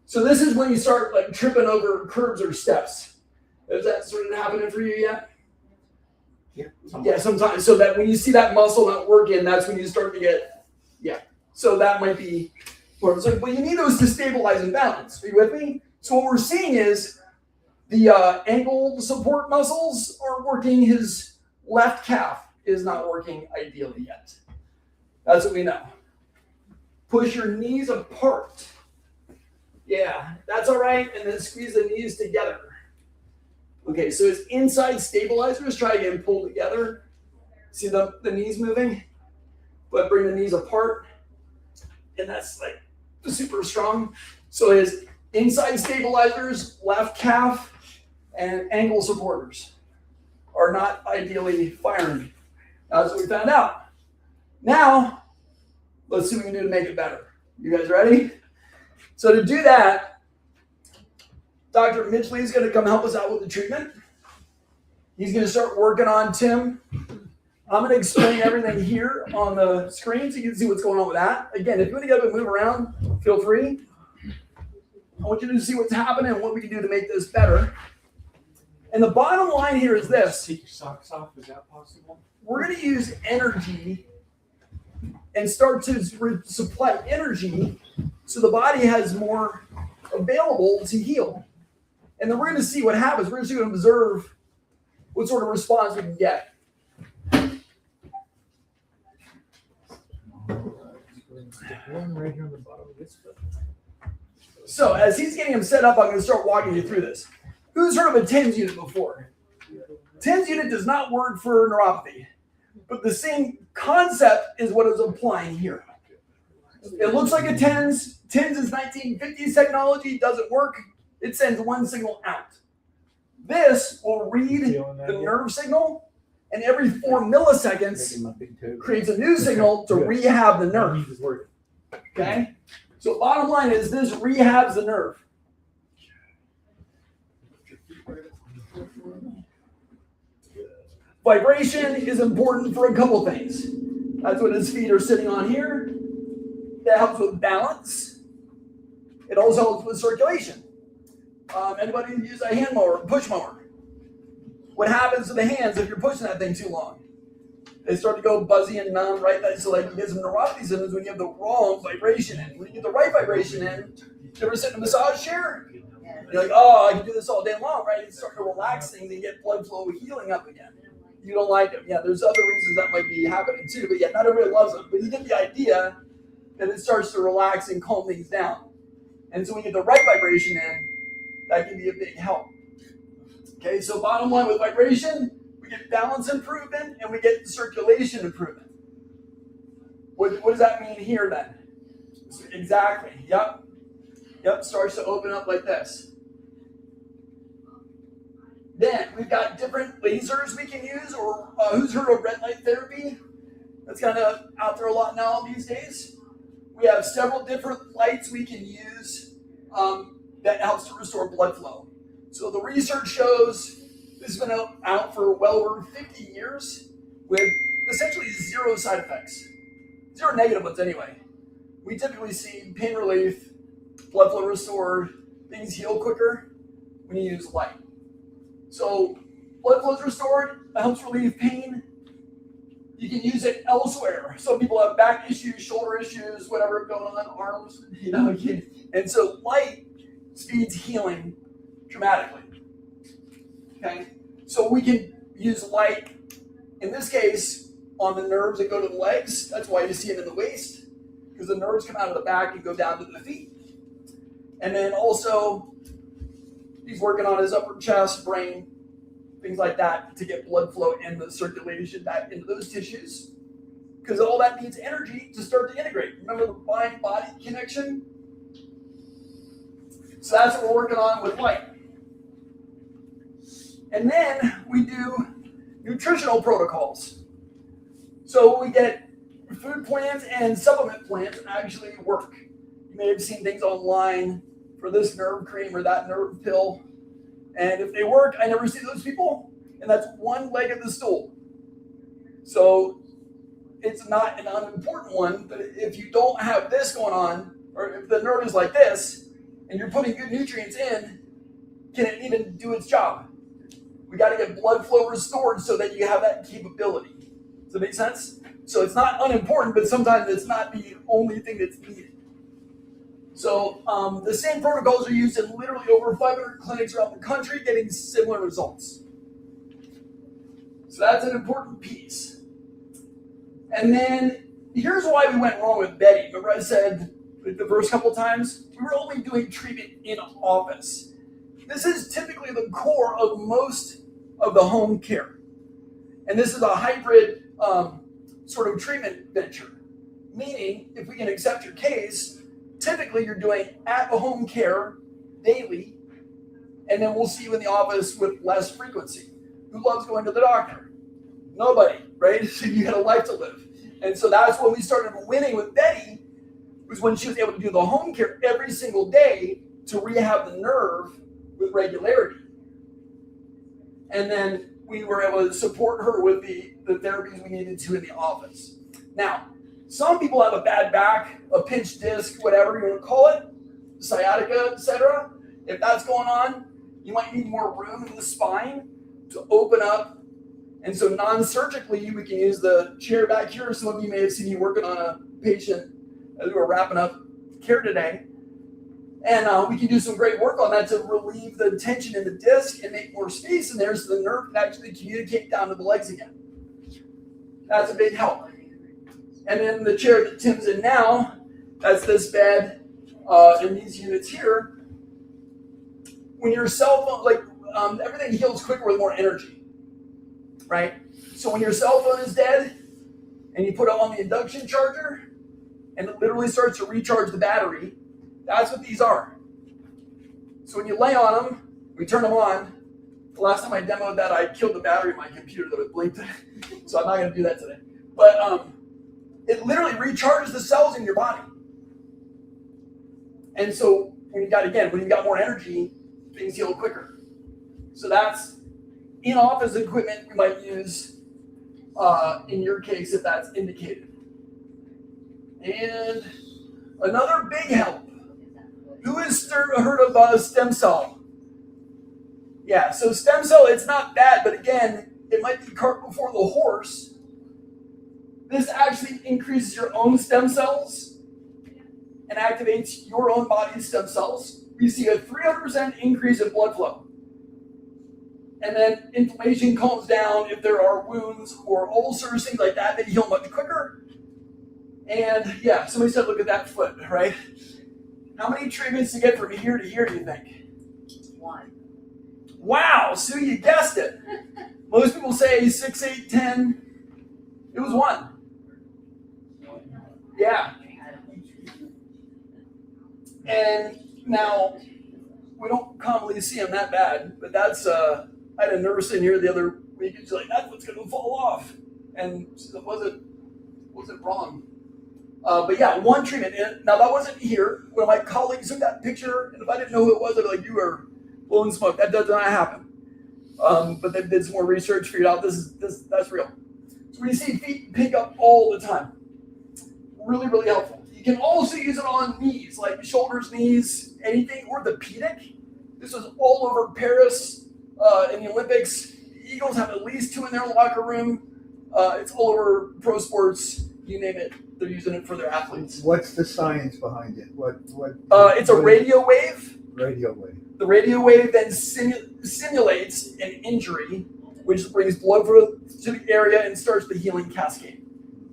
so this is when you start like tripping over curbs or steps. Has that sort of happening for you yet? Yeah. Yeah, sometimes. So that when you see that muscle not working, that's when you start to get, yeah. So that might be, so, but you need those to stabilize and balance. Are you with me? So what we're seeing is the ankle support muscles aren't working. His left calf is not working ideally yet. That's what we know. Push your knees apart. Yeah, that's all right. And then squeeze the knees together. Okay, so it's inside stabilizers. Try again, pull together. See the knees moving? But bring the knees apart. And that's like super strong. So his inside stabilizers, left calf, and ankle supporters are not ideally firing. That's what we found out. Now, let's see what we can do to make it better. You guys ready? So to do that, Dr. Mitch Lee is going to come help us out with the treatment. He's going to start working on Tim. I'm going to explain everything here on the screen so you can see what's going on with that. Again, if you want to get up and move around, feel free. I want you to see what's happening and what we can do to make this better. And the bottom line here is this. Take your socks off, is that possible? We're going to use energy and start to supply energy so the body has more available to heal. And then we're going to see what happens. We're just going to observe what sort of response we can get. So as he's getting him set up, I'm going to start walking you through this. Who's heard of a TENS unit before? TENS unit does not work for neuropathy, but the same concept is what is applying here. It looks like a TENS. TENS is 1950s technology, doesn't work. It sends one signal out. This will read the nerve signal, and every 4 milliseconds creates a new signal to rehab the nerve. Okay? So bottom line is this rehabs the nerve. Vibration is important for a couple things. That's what his feet are sitting on here. That helps with balance. It also helps with circulation. Anybody use a hand mower, push mower? What happens to the hands if you're pushing that thing too long? They start to go buzzy and numb, right? So like you get some neuropathy symptoms when you have the wrong vibration in. When you get the right vibration in, you ever sit in a massage chair? You're like, oh, I can do this all day long, right? You start to relax things and get blood flow healing up again. You don't like them. Yeah, there's other reasons that might be happening too, but yeah, not everybody loves them. But you get the idea that it starts to relax and calm things down. And so when you get the right vibration in, that can be a big help. Okay, so bottom line with vibration, we get balance improvement and we get circulation improvement. What does that mean here then? Exactly. Yep, starts to open up like this. Then we've got different lasers we can use, or who's heard of red light therapy? That's kind of out there a lot now these days. We have several different lights we can use that helps to restore blood flow. So the research shows this has been out for well over 50 years with essentially 0 side effects. 0 negative ones anyway. We typically see pain relief, blood flow restored, things heal quicker when you use light. So blood flow is restored, it helps relieve pain. You can use it elsewhere. Some people have back issues, shoulder issues, whatever going on, arms, and so light speeds healing dramatically. Okay, so we can use light, in this case, on the nerves that go to the legs. That's why you see it in the waist, because the nerves come out of the back and go down to the feet. And then also, he's working on his upper chest, brain, things like that to get blood flow and the circulation back into those tissues, because all that needs energy to start to integrate. Remember the mind-body connection? So that's what we're working on with light. And then we do nutritional protocols. So we get food plans and supplement plans that actually work. You may have seen things online for this nerve cream or that nerve pill. And if they work, I never see those people. And that's one leg of the stool. So it's not an unimportant one, but if you don't have this going on, or if the nerve is like this, and you're putting good nutrients in, can it even do its job? We got to get blood flow restored so that you have that capability. Does that make sense? So it's not unimportant, but sometimes it's not the only thing that's needed. So the same protocols are used in literally over 500 clinics around the country, getting similar results. So that's an important piece. And then here's why we went wrong with Betty. Remember I said the first couple times, we were only doing treatment in office. This is typically the core of most of the home care. And this is a hybrid sort of treatment venture. Meaning, if we can accept your case, typically you're doing at-home care daily, and then we'll see you in the office with less frequency. Who loves going to the doctor? Nobody, right? So you got a life to live. And so that's when we started winning with Betty, was when she was able to do the home care every single day to rehab the nerve with regularity. And then we were able to support her with the therapies we needed to in the office. Now, some people have a bad back, a pinched disc, whatever you want to call it, sciatica, etc. If that's going on, you might need more room in the spine to open up. And so non-surgically, we can use the chair back here. Some of you may have seen me working on a patient as we were wrapping up care today. And we can do some great work on that to relieve the tension in the disc and make more space in there so the nerve can actually communicate down to the legs again. That's a big help. And then the chair that Tim's in now, that's this bed and these units here. When your cell phone, everything heals quicker with more energy, right? So when your cell phone is dead and you put it on the induction charger and it literally starts to recharge the battery, that's what these are. So when you lay on them, we turn them on. The last time I demoed that, I killed the battery in my computer that it blinked. So I'm not going to do that today. But it literally recharges the cells in your body. And so when you got more energy, things heal quicker. So that's in-office equipment we might use in your case if that's indicated. And another big help. Who has heard of stem cell? Yeah, so stem cell, it's not bad, but again, it might be cart before the horse. This actually increases your own stem cells and activates your own body's stem cells. We see a 300% increase in blood flow. And then inflammation calms down if there are wounds or ulcers, things like that, they heal much quicker. And yeah, somebody said, look at that foot, right? How many treatments to get from here to here, do you think? 1. Wow, Sue, you guessed it. Most people say 6, 8, 10. It was 1. Yeah. And now, we don't commonly see them that bad, but that's, I had a nurse in here the other week, and she's like, that's what's going to fall off. And it wasn't wrong. But yeah, 1 treatment. Now, that wasn't here. One of my colleagues took that picture, and if I didn't know who it was, I'd be like, you are blowing smoke. That does not happen. But they did some more research, figured out that's real. So we see feet pick up all the time. Really, really helpful. You can also use it on knees, like shoulders, knees, anything orthopedic. This was all over Paris in the Olympics. The Eagles have at least 2 in their locker room. It's all over pro sports, you name it. They're using it for their athletes. What's the science behind it? It's a radio wave. Radio wave. The radio wave then simulates an injury, which brings blood flow to the area and starts the healing cascade.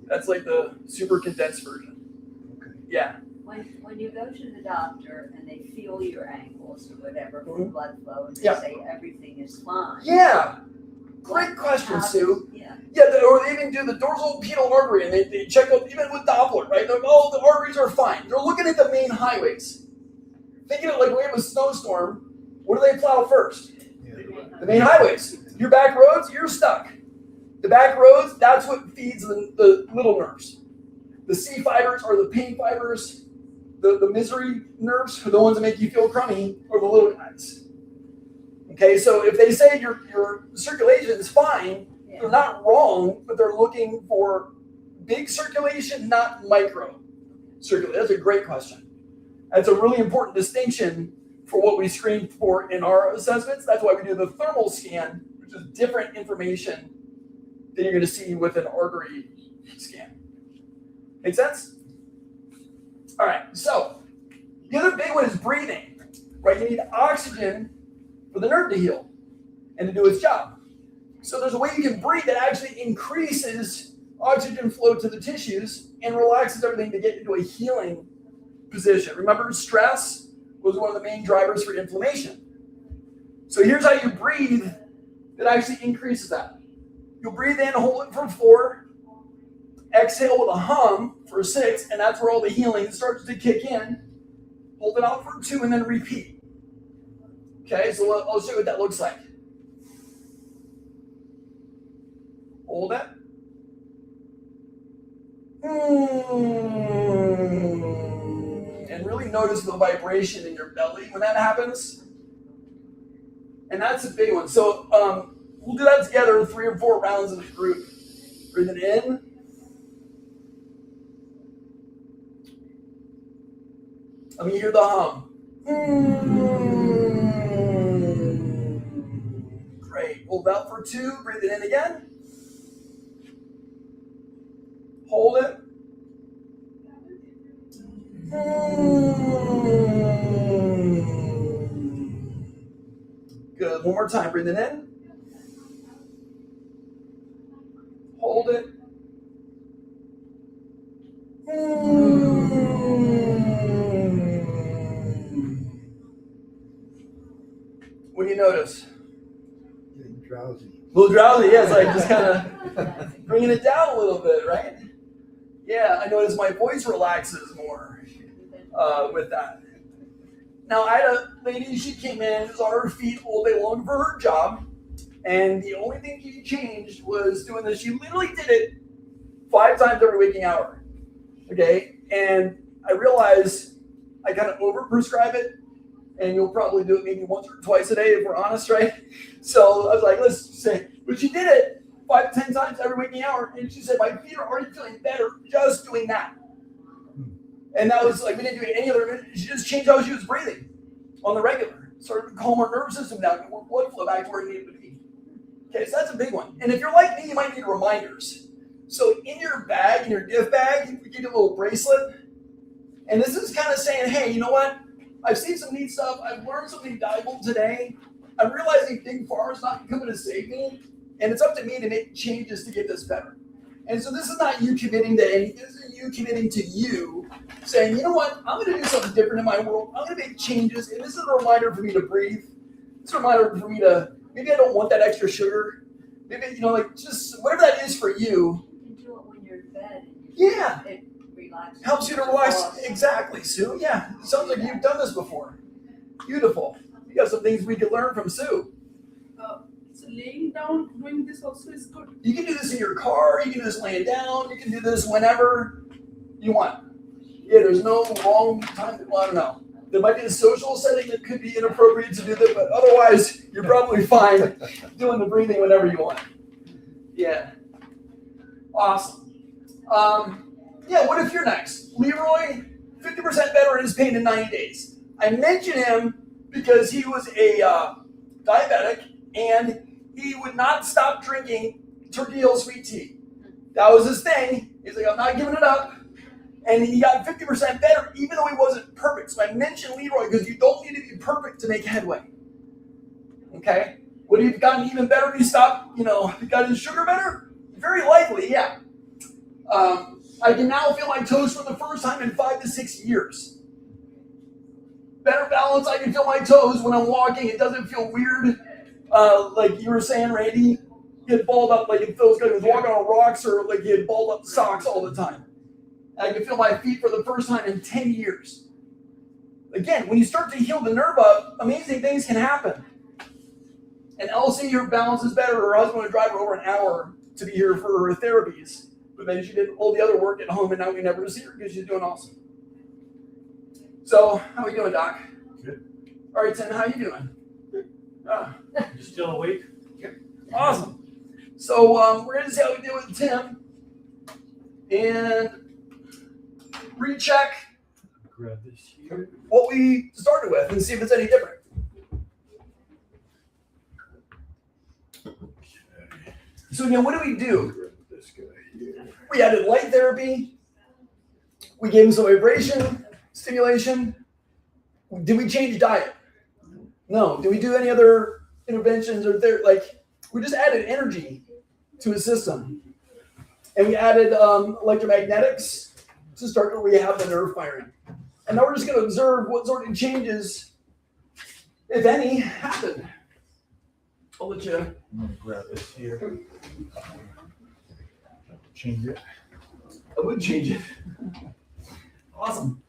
That's like the super condensed version. Okay. Yeah. When you go to the doctor and they feel your ankles or whatever for blood flow and they Yeah. say everything is fine. Yeah. Great question, Sue. Yeah. Yeah, or they even do the dorsal pedal artery and they check out, even with Doppler, right? They're like, oh, the arteries are fine. They're looking at the main highways. Thinking of like we have a snowstorm, what do they plow first? Yeah. The main highways. Your back roads, you're stuck. The back rows, that's what feeds the little nerves. The C fibers are the pain fibers. The misery nerves are the ones that make you feel crummy, or the little guys. Okay, so if they say your circulation is fine, they're not wrong, but they're looking for big circulation, not micro circulation. That's a great question. That's a really important distinction for what we screen for in our assessments. That's why we do the thermal scan, which is different information than you're going to see with an artery scan. Make sense? All right, so the other big one is breathing, right? You need oxygen for the nerve to heal and to do its job. So there's a way you can breathe that actually increases oxygen flow to the tissues and relaxes everything to get into a healing position. Remember, stress was one of the main drivers for inflammation. So here's how you breathe that actually increases that. You'll breathe in, hold it for 4, exhale with a hum for 6, and that's where all the healing starts to kick in. Hold it out for 2 and then repeat. Okay, so I'll show you what that looks like. Hold it. And really notice the vibration in your belly when that happens. And that's a big one. So we'll do that together 3 or 4 rounds in the group. Breathing in. Let me hear the hum. Great. Hold out for 2. Breathe it in again. Hold it. Good. One more time. Breathe it in. Hold it. What do you notice? Getting drowsy. A little drowsy, yeah. It's like just kind of bringing it down a little bit, right? Yeah, I notice my voice relaxes more with that. Now, I had a lady, she came in, was on her feet all day long for her job, and the only thing she changed was doing this. She literally did it 5 times every waking hour, okay? And I realized I kind of overprescribe it, and you'll probably do it maybe once or twice a day if we're honest, right? So I was like, let's say, but she did it 5 to 10 times every waking hour, and she said, my feet are already feeling better just doing that. And that was like, we didn't do any other, she just changed how she was breathing on the regular. Started to calm her nervous system down, get more blood flow back to where it needed to be. Okay, so that's a big one. And if you're like me, you might need reminders. So in your bag, in your gift bag, we give you a little bracelet. And this is kind of saying, hey, you know what? I've seen some neat stuff. I've learned something valuable today. I'm realizing Big Pharma is not coming to save me. And it's up to me to make changes to get this better. And so this is not you committing to anything. This is you committing to you, saying, you know what? I'm going to do something different in my world. I'm going to make changes. And this is a reminder for me to breathe. It's a reminder for me to, maybe I don't want that extra sugar. Maybe, you know, like just whatever that is for you. You can do it when you're in bed. Yeah. It relaxes. Helps you to relax. Exactly, Sue. Yeah. It sounds like you've done this before. Beautiful. You got some things we could learn from Sue. So laying down, doing this also is good. You can do this in your car. You can do this laying down. You can do this whenever you want. Yeah, there's no wrong time. Well, I don't know. There might be a social setting that could be inappropriate to do that, but otherwise, you're probably fine doing the breathing whenever you want. Yeah. Awesome. Yeah, what if you're next? Leroy, 50% better in his pain in 90 days. I mention him because he was a diabetic and he would not stop drinking turkey hill sweet tea. That was his thing. He's like, I'm not giving it up. And he got 50% better, even though he wasn't perfect. So I mentioned Leroy because you don't need to be perfect to make headway. Okay? Would he have gotten even better if he stopped, got his sugar better? Very likely, yeah. I can now feel my toes for the first time in 5 to 6 years. Better balance, I can feel my toes when I'm walking. It doesn't feel weird. Like you were saying, Randy, he had balled up like it feels like he was walking on rocks or like he had balled up socks all the time. I can feel my feet for the first time in 10 years. Again, when you start to heal the nerve up, amazing things can happen. And Elsie, your balance is better. Her husband would drive her over an hour to be here for her therapies. But then she did all the other work at home, and now we never see her because she's doing awesome. So, how are you doing, Doc? Good. All right, Tim, how you doing? You still awake? Awesome. So, we're going to see how we do with Tim and recheck Grab this here. what we started with and see if it's any different. So again, what do we do? This guy here. We added light therapy. We gave him some vibration stimulation. Did we change diet? No. Did we do any other interventions or we just added energy to his system. And we added electromagnetics to start to rehab the nerve firing. And now we're just going to observe what sort of changes, if any, happen. I'll let you. I'm gonna grab this here. Change it. I would change it. Awesome.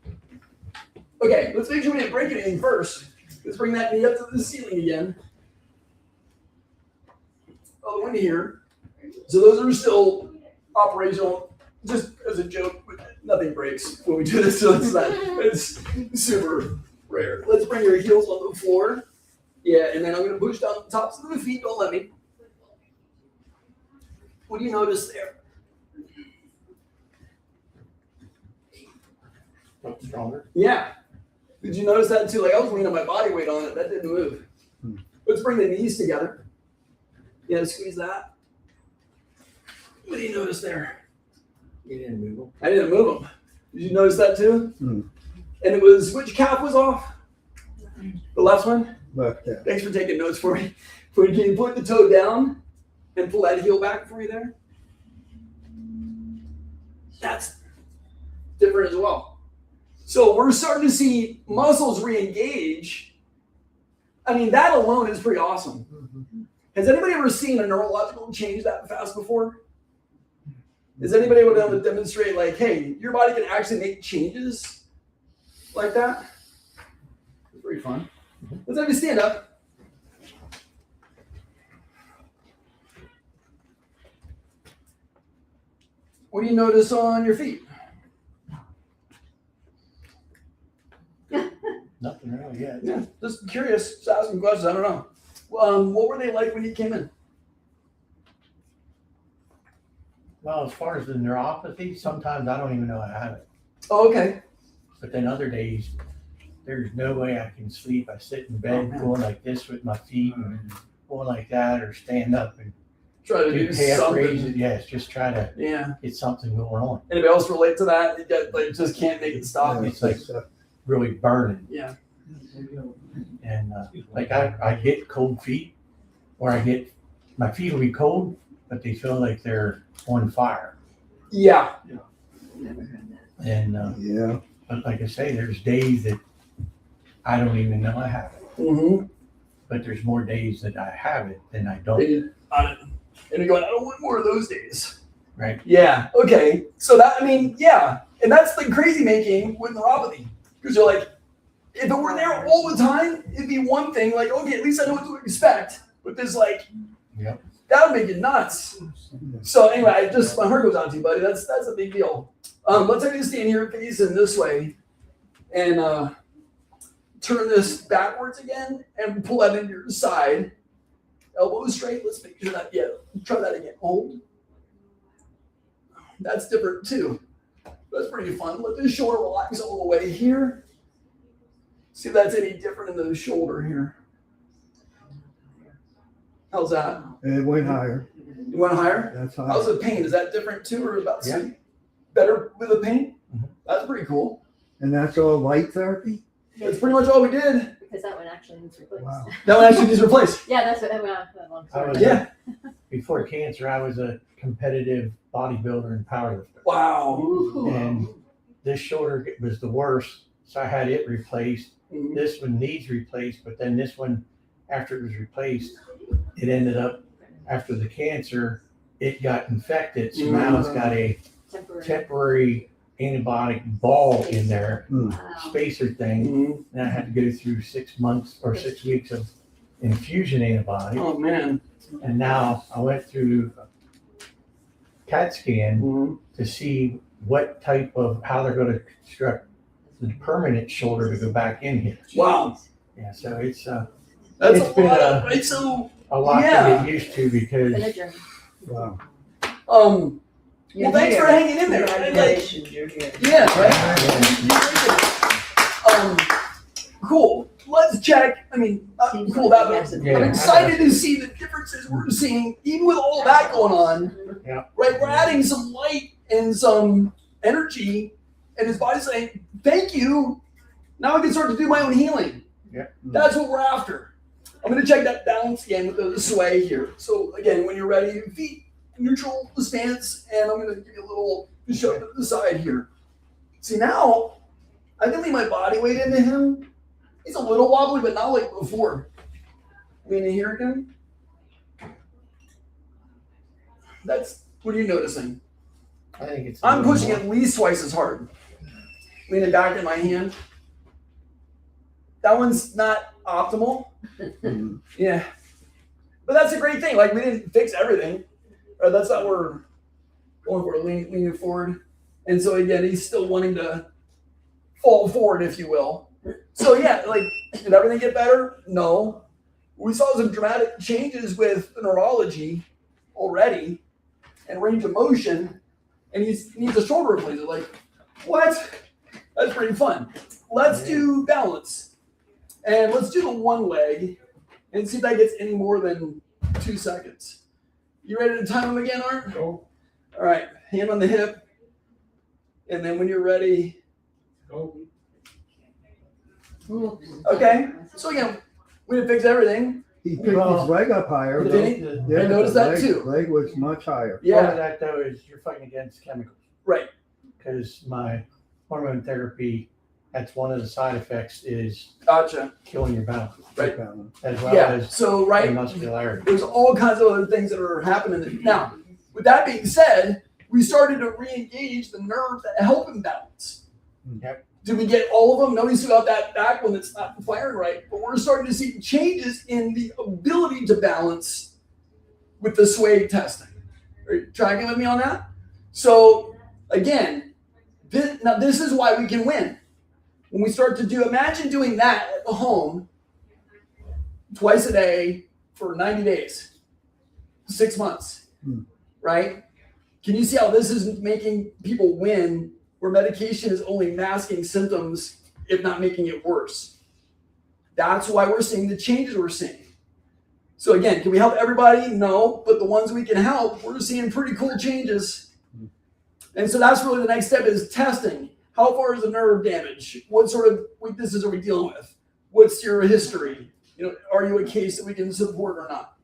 Okay, let's make sure we didn't break anything first. Let's bring that knee up to the ceiling again. Oh, the one here. So those are still operational, just as a joke. Nothing breaks when we do this, so it's super rare. Let's bring your heels on the floor. Yeah, and then I'm going to push down the tops of the feet. Don't let me. What do you notice there? Felt stronger. Yeah. Did you notice that too? Like I was leaning my body weight on it. That didn't move. Let's bring the knees together. Yeah, squeeze that. What do you notice there? You didn't move them. I didn't move them. Did you notice that too? Hmm. And it was, which calf was off? The left one? Left down. Thanks for taking notes for me. Can you put the toe down and pull that heel back for me there? That's different as well. So we're starting to see muscles re-engage. I mean, that alone is pretty awesome. Has anybody ever seen a neurological change that fast before? Is anybody able to demonstrate, like, hey, your body can actually make changes like that? It's pretty fun. Let's have you stand up. What do you notice on your feet? Nothing really yet. Yeah, just curious, just asking questions. I don't know. What were they like when you came in? Well, as far as the neuropathy, sometimes I don't even know I have it. Oh, okay. But then other days, there's no way I can sleep. I sit in bed going like this with my feet and going like that, or stand up and Try to do half raise it. something. Yes, just try to Yeah. get something going on. Anybody else relate to that? You got, like, just can't make it stop. It's like really burning. Yeah. And like I get cold feet, or my feet will be cold, but they feel like they're on fire. Yeah. And Yeah. but like I say, there's days that I don't even know I have it. Mm-hmm. But there's more days that I have it than I don't. And you're going, I don't want more of those days. Right? Yeah. Okay. So that, I mean, yeah. And that's the crazy making with neuropathy. Because you're like, if it were there all the time, it'd be one thing. Like, okay, at least I know what to expect. But this, like, Yep. that would make it nuts. So anyway, my heart goes out to you, buddy. That's a big deal. Let's have you stand here facing this way and turn this backwards again and pull that into your side. Elbows straight. Let's make sure that, yeah, try that again. Hold. That's different too. That's pretty fun. Let the shoulder relax all the way here. See if that's any different in the shoulder here. How's that? It went higher. You went higher? That's high. How's the pain? Is that different too, or about the Yeah. same? Better with the pain? Mhm. That's pretty cool. And that's all light therapy? That's pretty much all we did. Because that one actually needs replaced. Wow. That one actually needs replaced. Yeah, that's what that went on long I was, story. Yeah. Before cancer, I was a competitive bodybuilder and powerlifter. Wow. Ooh. And this shoulder was the worst, so I had it replaced. Mhm. This one needs replaced, but then this one, after it was replaced, it ended up, after the cancer, it got infected. So now it's got a Temporary. temporary antibiotic ball in there, Wow. spacer thing. Mhm. And I had to go through 6 months or 6 weeks of infusion antibiotics. Oh man. And now I went through CAT scan Mhm. to see what type of, how they're gonna construct the permanent shoulder to go back in here. Wow. Yeah, so it's That's It's a been lot, a- right? So, a lot Yeah. to get used to because Been a journey. Wow. well, You're thanks for here. hanging in there. Like, Congratulations, you're here. yeah, right? Cool. Let's check. I mean, Seems cool. like That he was, hasn't Yeah. I'm excited to see the differences we're seeing, even with all that going on. Yeah. Right? We're adding some light and some energy, and his body's saying, "Thank you. Now I can start to do my own healing." Yeah. That's what we're after. I'm going to check that balance again with the sway here. So again, when you're ready, feet neutral stance, and I'm going to give you a little shove to the side here. See, now I can lean my body weight into him. He's a little wobbly, but not like before. Lean in here again. That's, what are you noticing? I think it's. I'm pushing at least twice as hard. Leaning back in my hand. That one's not optimal. Mhm. Yeah. But that's a great thing. Like, we didn't fix everything. Right? That's not what we're going for, leaning forward. And so, again, he's still wanting to fall forward, if you will. So, yeah, like, did everything get better? No. We saw some dramatic changes with the neurology already and range of motion, and he needs a shoulder replacement. Like, what? That's pretty fun. Let's do balance. And let's do the one leg and see if that gets any more than 2 seconds. You ready to time them again, Art? Go. All right, hand on the hip. And then when you're ready, Go. okay. So again, we didn't fix everything. He picked his leg up higher. Did though. he? I noticed the that leg- too. Leg was much higher. Part of Yeah, that though is you're fighting against chemicals right. because my hormone therapy, that's one of the side effects is Gotcha. killing your balance Right. as well Yeah. as So, your right, muscularity. there's all kinds of other things that are happening. Now, with that being said, we started to re-engage the nerves that help him balance. Yep. Did we get all of them? No, we still got that back one that's not firing right. But we're starting to see changes in the ability to balance with the sway testing. Are you tracking with me on that? So again, this is why we can win. When we start to imagine doing that at the home twice a day for 90 days, 6 months, right? Can you see how this is making people win where medication is only masking symptoms, if not making it worse? That's why we're seeing the changes we're seeing. So again, can we help everybody? No, but the ones we can help, we're seeing pretty cool changes. And so that's really the next step is testing. How far is the nerve damage? What sort of weaknesses are we dealing with? What's your history? Are you a case that we can support or not?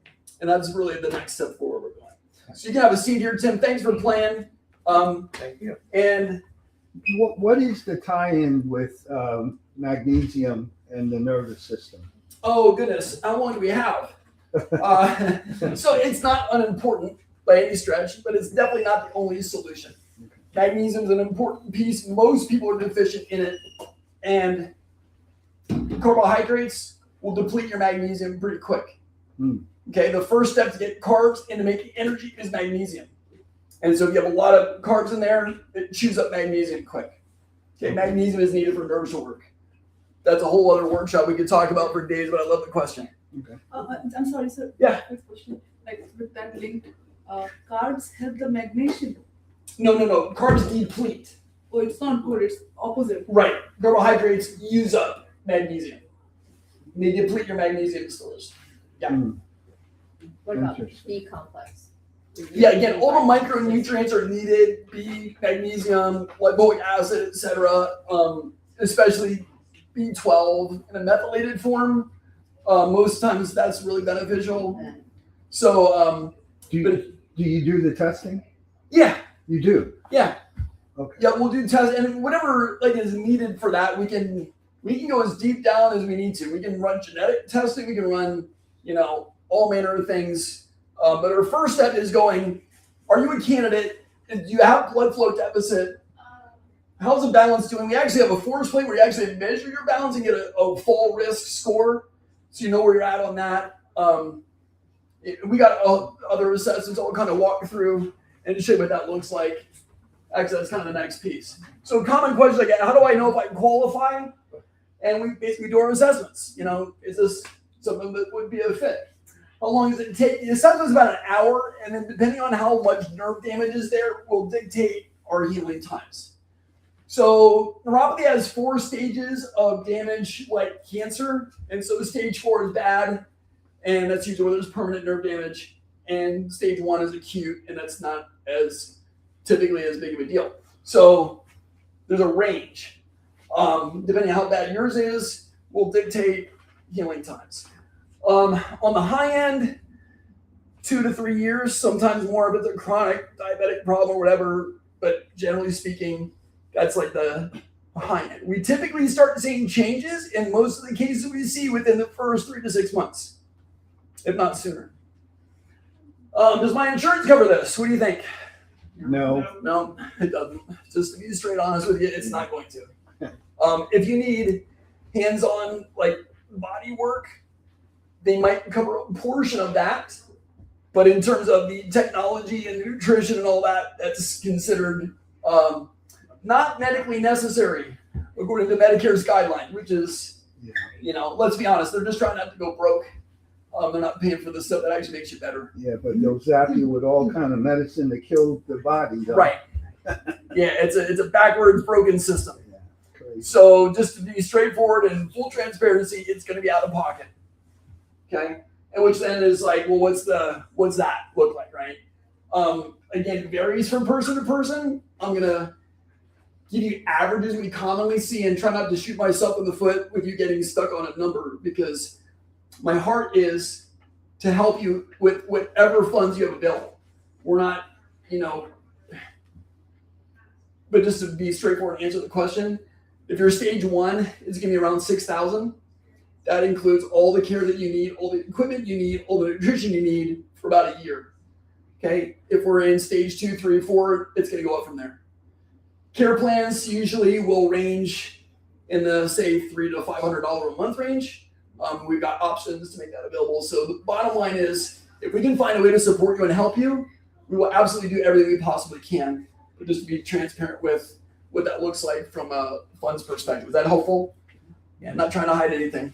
And that's really the next step forward we're going. So you can have a seat here, Tim. Thanks for playing. Thank you. And what is the tie-in with magnesium and the nervous system? Oh goodness, how long do we have? So it's not unimportant by any stretch, but it's definitely not the only solution. Magnesium is an important piece. Most people are deficient in it, and carbohydrates will deplete your magnesium pretty quick. Okay, the first step to get carbs into making energy is magnesium. And so if you have a lot of carbs in there, it chews up magnesium quick. Okay, magnesium is needed for nerves to work. That's a whole other workshop we could talk about for days, but I love the question. I'm sorry, sir. Yeah. Quick question. Like with that link, carbs help the magnesium. No. Carbs deplete. Oh, it's not good. It's opposite. Right. Carbohydrates use up magnesium. They deplete your magnesium stores. Yeah. What about Interesting. B complex? Yeah, again, all the micronutrients are needed, B, magnesium, lipoic acid, etc. Especially B12 in a methylated form. Most times that's really beneficial. So, Do you do the testing? yeah. You do? Yeah. Okay. Yeah, we'll do tests, and whatever is needed for that, we can go as deep down as we need to. We can run genetic testing, we can run, all manner of things. But our first step is going, are you a candidate? Do you have blood flow deficit? How's the balance doing? We actually have a force plate where you actually measure your balance and get a fall risk score, so you know where you're at on that. We got other assessments I'll kind of walk through. and show you what that looks like. Actually, that's kind of the next piece. So common questions like, how do I know if I qualify? And we basically do our assessments. You know, is this something that would be a fit? How long does it take? The assessment is about an hour, and then depending on how much nerve damage is there, will dictate our healing times. So neuropathy has 4 stages of damage like cancer. And so stage 4 is bad, and that's usually where there's permanent nerve damage. And stage 1 is acute, and that's not as typically as big of a deal. So there's a range. Depending on how bad yours is, will dictate healing times. On the high end, 2 to 3 years, sometimes more if it's a chronic diabetic problem or whatever, but generally speaking, that's like the high end. We typically start seeing changes in most of the cases we see within the first 3 to 6 months, if not sooner. Does my insurance cover this? What do you think? No. No, it doesn't. Just to be straight honest with you, it's not going to. If you need hands-on like body work, they might cover a portion of that. But in terms of the technology and nutrition and all that, that's considered not medically necessary according to Medicare's guideline, which is, you know, let's be honest, they're just trying not to go broke. They're not paying for the stuff that actually makes you better. Yeah, but they'll zap you with all kind of medicine to kill the body, though. Right. Yeah, it's a backwards broken system. Yeah, crazy. So just to be straightforward and full transparency, it's going to be out of pocket. Okay. And which then is like, well, what's that look like, right? Again, it varies from person to person. I'm going to give you averages we commonly see and try not to shoot myself in the foot with you getting stuck on a number, because my heart is to help you with whatever funds you have available. We're not, you know, but just to be straightforward and answer the question, if you're stage 1, it's going to be around 6,000. That includes all the care that you need, all the equipment you need, all the nutrition you need for about a year. Okay. If we're in stage 2, 3, 4, it's going to go up from there. Care plans usually will range in the, say, $300 to $500 a month range. We've got options to make that available. So the bottom line is, if we can find a way to support you and help you, we will absolutely do everything we possibly can. But just to be transparent with what that looks like from a funds perspective. Is that helpful? Yeah, I'm not trying to hide anything.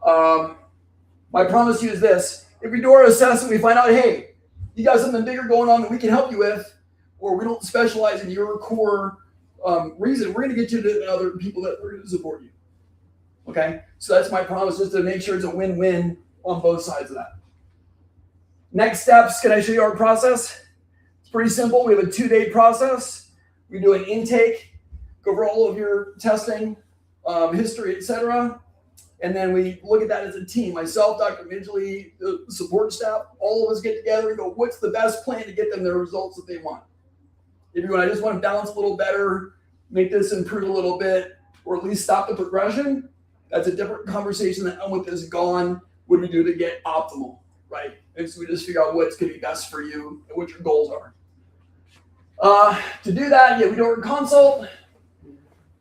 My promise to you is this: if we do our assessment, we find out, hey, you got something bigger going on that we can help you with, or we don't specialize in your core reason, we're going to get you to other people that are going to support you. Okay, so that's my promise, just to make sure it's a win-win on both sides of that. Next steps, can I show you our process? It's pretty simple. We have a 2-day process. We do an intake, go over all of your testing, history, etc. And then we look at that as a team. Myself, Dr. Midgley, the support staff, all of us get together and go, what's the best plan to get them the results that they want? If I just want to balance a little better, make this improve a little bit, or at least stop the progression, that's a different conversation than with this gone. What do we do to get optimal, right? And so we just figure out what's going to be best for you and what your goals are. To do that, we do our consult,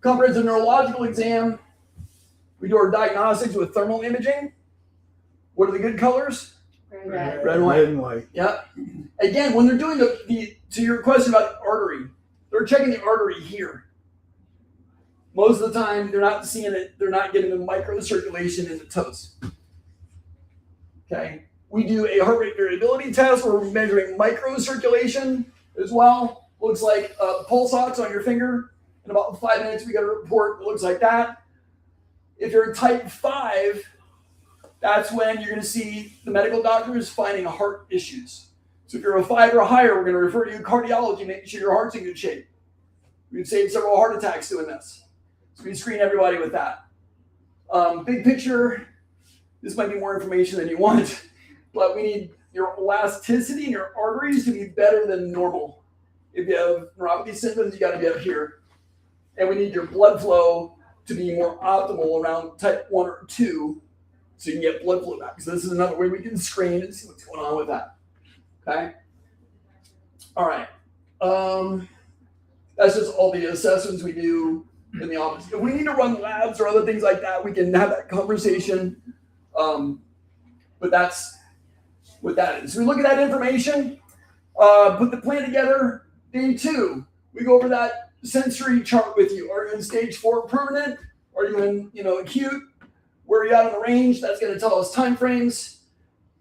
comprehensive neurological exam. We do our diagnostics with thermal imaging. What are the good colors? Red. Red and white. Red and white. Yeah. Again, when they're doing to your question about the artery, they're checking the artery here. Most of the time, they're not seeing it. They're not getting the microcirculation in the toes. Okay. We do a heart rate variability test where we're measuring microcirculation as well. Looks like pulse ox on your finger. In about 5 minutes, we got a report that looks like that. If you're type 5, that's when you're going to see the medical doctors finding heart issues. So if you're a 5 or higher, we're going to refer you to cardiology, making sure your heart's in good shape. We've saved several heart attacks doing this. So we screen everybody with that. Big picture, this might be more information than you want, but we need your elasticity in your arteries to be better than normal. If you have neuropathy symptoms, you got to be up here. And we need your blood flow to be more optimal around type 1 or 2 so you can get blood flow back. So this is another way we can screen and see what's going on with that. Okay? All right. That's just all the assessments we do in the office. If we need to run labs or other things like that, we can have that conversation. But that's what that is. So we look at that information. Put the plan together. Day 2, we go over that sensory chart with you. Are you in stage 4 permanent? Are you in, acute? Where are you at on the range? That's going to tell us time frames.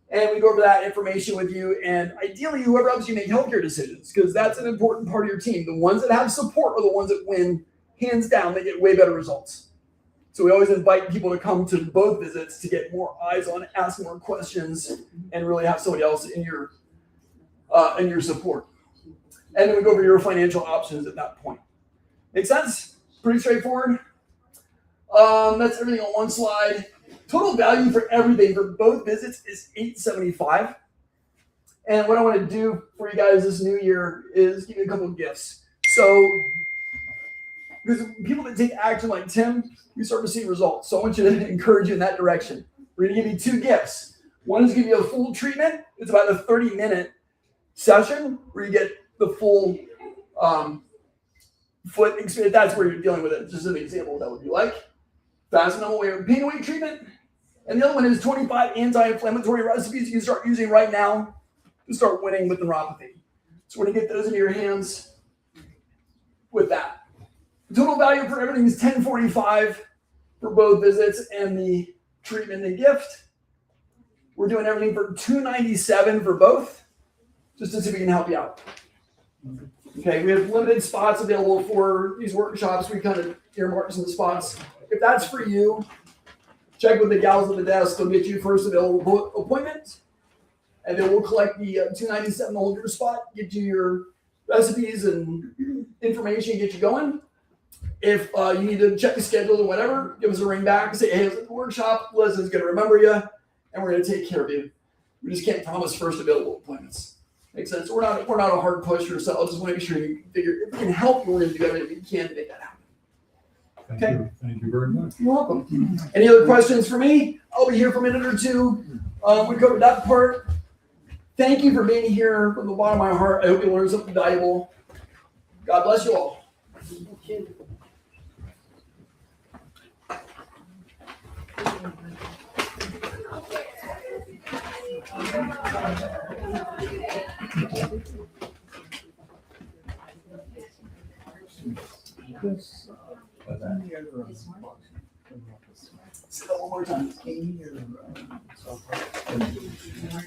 And we go over that information with you. And ideally, whoever helps you make healthcare decisions, because that's an important part of your team. The ones that have support are the ones that win, hands down. They get way better results. So we always invite people to come to both visits to get more eyes on, ask more questions, and really have somebody else in your support. And then we go over your financial options at that point. Make sense? Pretty straightforward. That's everything on one slide. Total value for everything for both visits is $875. And what I want to do for you guys this new year is give you a couple of gifts. So, because people that take action like Tim, we start to see results. So I want you to encourage you in that direction. We're going to give you 2 gifts. One is give you a full treatment. It's about a 30-minute session where you get the full foot experience. That's where you're dealing with it. Just an example of that would be like. Fast and away pain away treatment. And the other one is 25 anti-inflammatory recipes you can start using right now to start winning with neuropathy. So we're going to get those into your hands with that. The total value for everything is $1045 for both visits and the treatment and gift. We're doing everything for $297 for both, just to see if we can help you out. Okay, we have limited spots available for these workshops. We kind of earmark some spots. If that's for you, check with the gals at the desk. They'll get you first available appointment, and then we'll collect the $297 to hold your spot, get you your recipes and information, get you going. If you need to check the schedule or whatever, give us a ring back and say, hey, it's at the workshop. Lissa's going to remember you, and we're going to take care of you. We just can't promise first available appointments. Makes sense? We're not a hard pusher, so I'll just want to make sure you figure if we can help you, we're going to do everything we can to make that happen. Okay. Thank you very much. You're welcome. Any other questions for me? I'll be here for a minute or two. We covered that part. Thank you for being here from the bottom of my heart. I hope you learned something valuable. God bless you all. Say that one more time.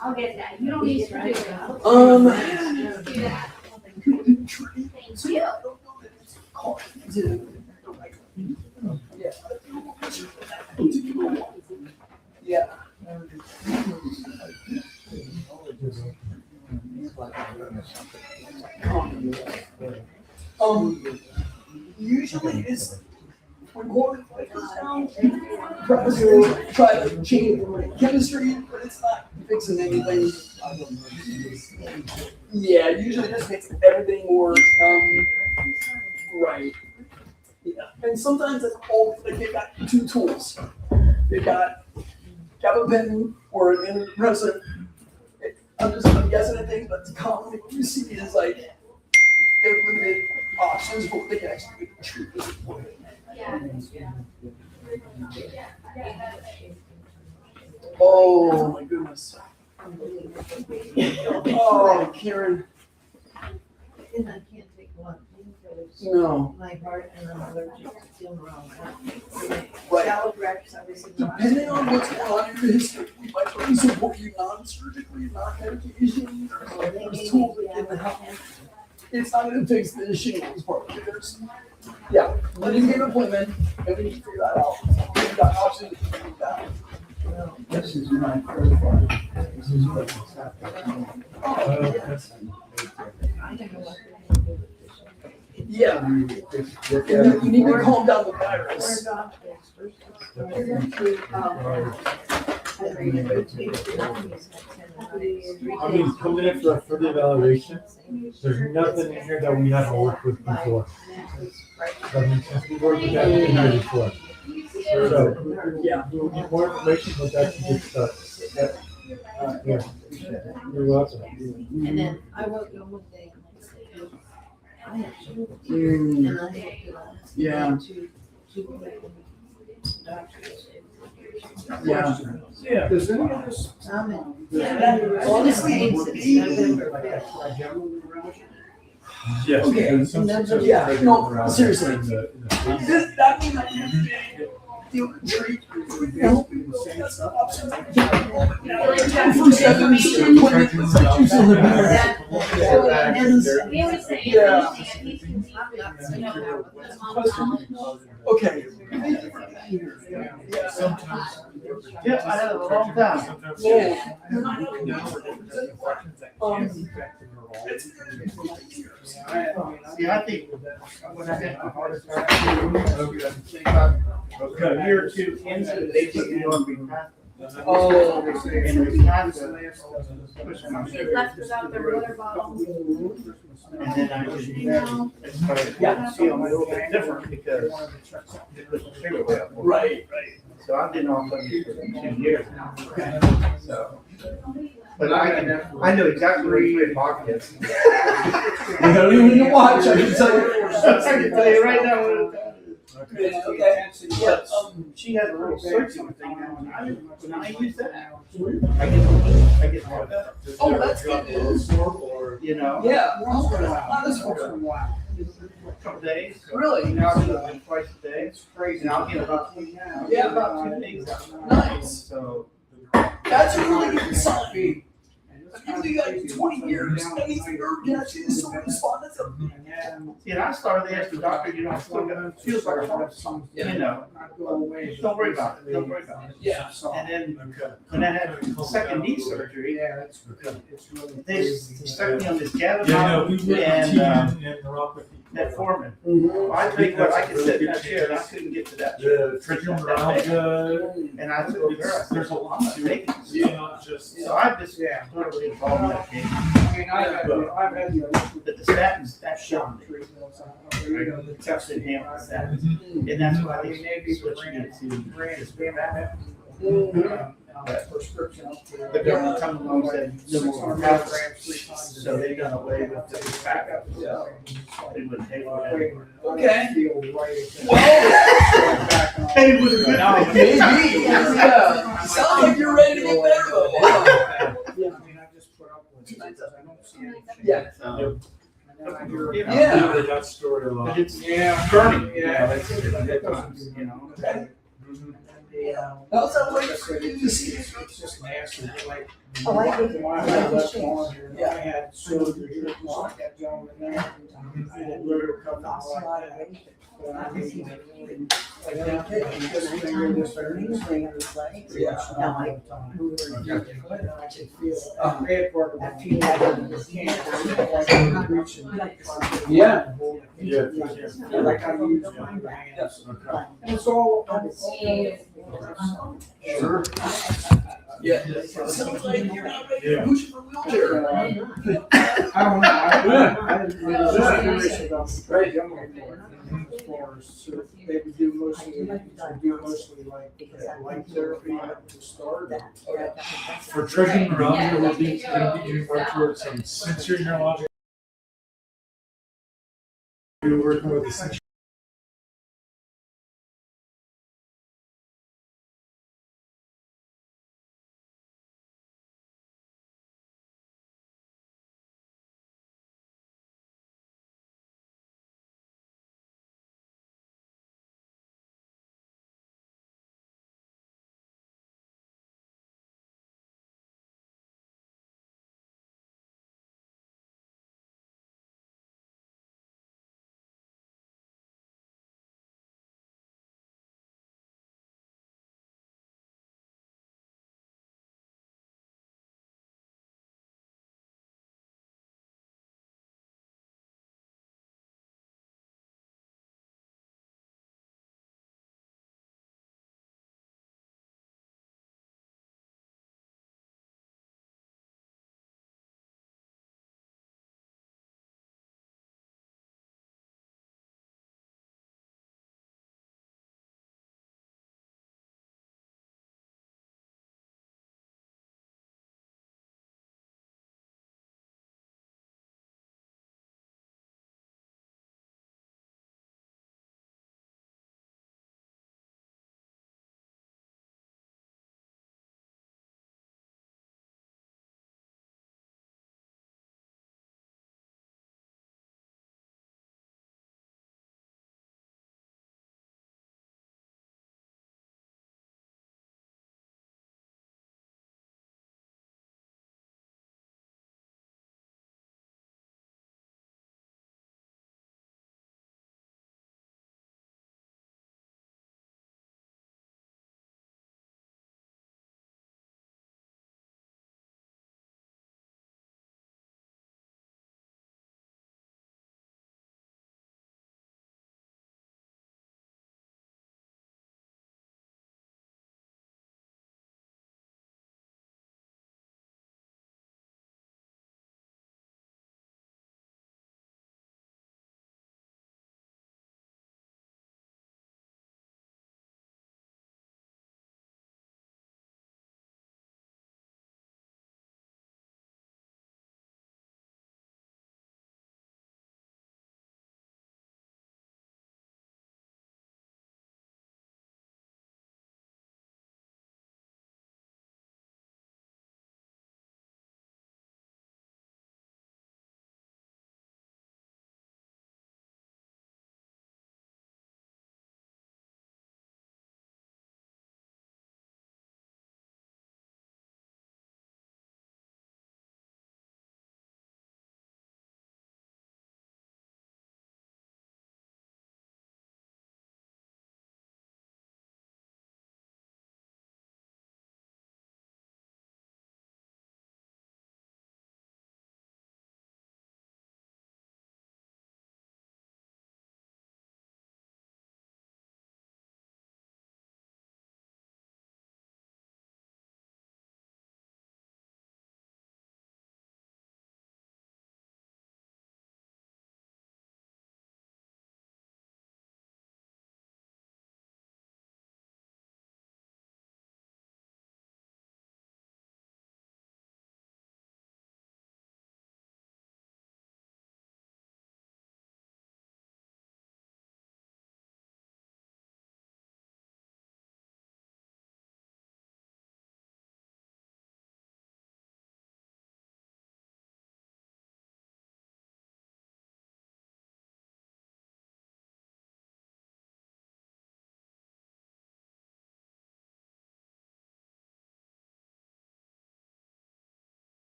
I'll get that. You don't need to do that. Do that. Yeah. Usually it's when quality goes down, professors try to change chemistry, but it's not fixing anything. Yeah, usually this makes everything more right. Yeah, and sometimes it's all like they've got 2 tools. They've got gabapentin or an antidepressant. I'm guessing at things, but commonly what you see is like they have limited options for what they can actually treat this for. Oh my goodness. Oh, Karen. And I can't take blood painkillers. No. My heart and I'm allergic to Demerol. Right. Salad wraps, obviously. Depending on what's going on in your history, we might try to support you non-surgically, non-medication, or there's tools that can help. It's not going to fix the shingles part. Yeah, let me get an appointment, and we need to figure that out. We've got options to do that. This is my profile. This is what's happening. I don't know what they're gonna do with this. Yeah, and then you need to calm down the virus. I mean, coming in for a further evaluation, there's nothing in here that we haven't worked with before. That makes sense. We worked with that in here before. So, Yeah. we'll get more information, but that's a good start. Yeah. You're welcome. And then I wrote you one day. I have to. And I have to. Yeah. To doctors. Yeah. Does any of this? Honestly, Yes. Okay. Yeah. No. Seriously. This, that means I have to deal with treat. Help people. That's the option. First step is to put it in the Okay. Yeah, I had a long time. See, I think when I had my heart attack, a year or two into, they put me on rehab. Oh. And rehab pushing my They sugar. left without their water bottle. And then I just started to feel a little bit different because it was a sugar way up. Right. So I've been off of it for 2 years now. So, but I know exactly where your pocket is. You don't even need to watch. I can tell you. I can tell you right now what it is. Yeah, okay. Yeah, she has a little circular thing now, and when I use that, I get more better. Oh, that's good news. You know? Yeah. Not this one. A couple days. Really? Now I do it twice a day. It's crazy. And I'll get about, Yeah. about 2 days. Nice. So. That's a really good sign. If you got 20 years, that means you're gonna see the sort of respondents of. See, and I started to ask the doctor, you know, I still got, it feels like a heart, you know. Don't worry about it, don't worry about it. Yeah. And then, when I had the second knee surgery, they stuck me on this Gaviscon and, metformin. Well, I tell you what, I could sit in that chair and I couldn't get to that chair. And I told her, there's a lot of taking. So I've just totally involved in that game. I've had But the statins, that shot me. The tested him with statins. And that's why they switched me to prescription. the government come along and said, no more meds. So they done away with the backup. They wouldn't pay for it anymore. Okay. Well. Hey, with a good Now, maybe. Yeah. Sounds like you're ready to get better though. Wow. Yeah, I mean, I just put up with it because I don't see anything. Yeah. So, Yeah. That story a lot. but it's burning. Yeah. You know. How's that like for you to see? It's just nasty, like. Oh, I did. When I left on here, I had surgery, like that gentleman there. I had liver cover like that. But I mean, like that, this finger, this finger, this finger. Yeah. Now I- I could feel, bad part of my feet, can't reach and. Yeah. Yeah. Like I use my hands. And it's all. Sure. Yeah. Sounds like you're not ready to push for a wheelchair. I don't know, I didn't really curious about the great younger before. As far as, so they would do mostly like therapy to start. For triggering neuralgia, we'll be going to be working towards some sensory neurologic. We're working with the sensory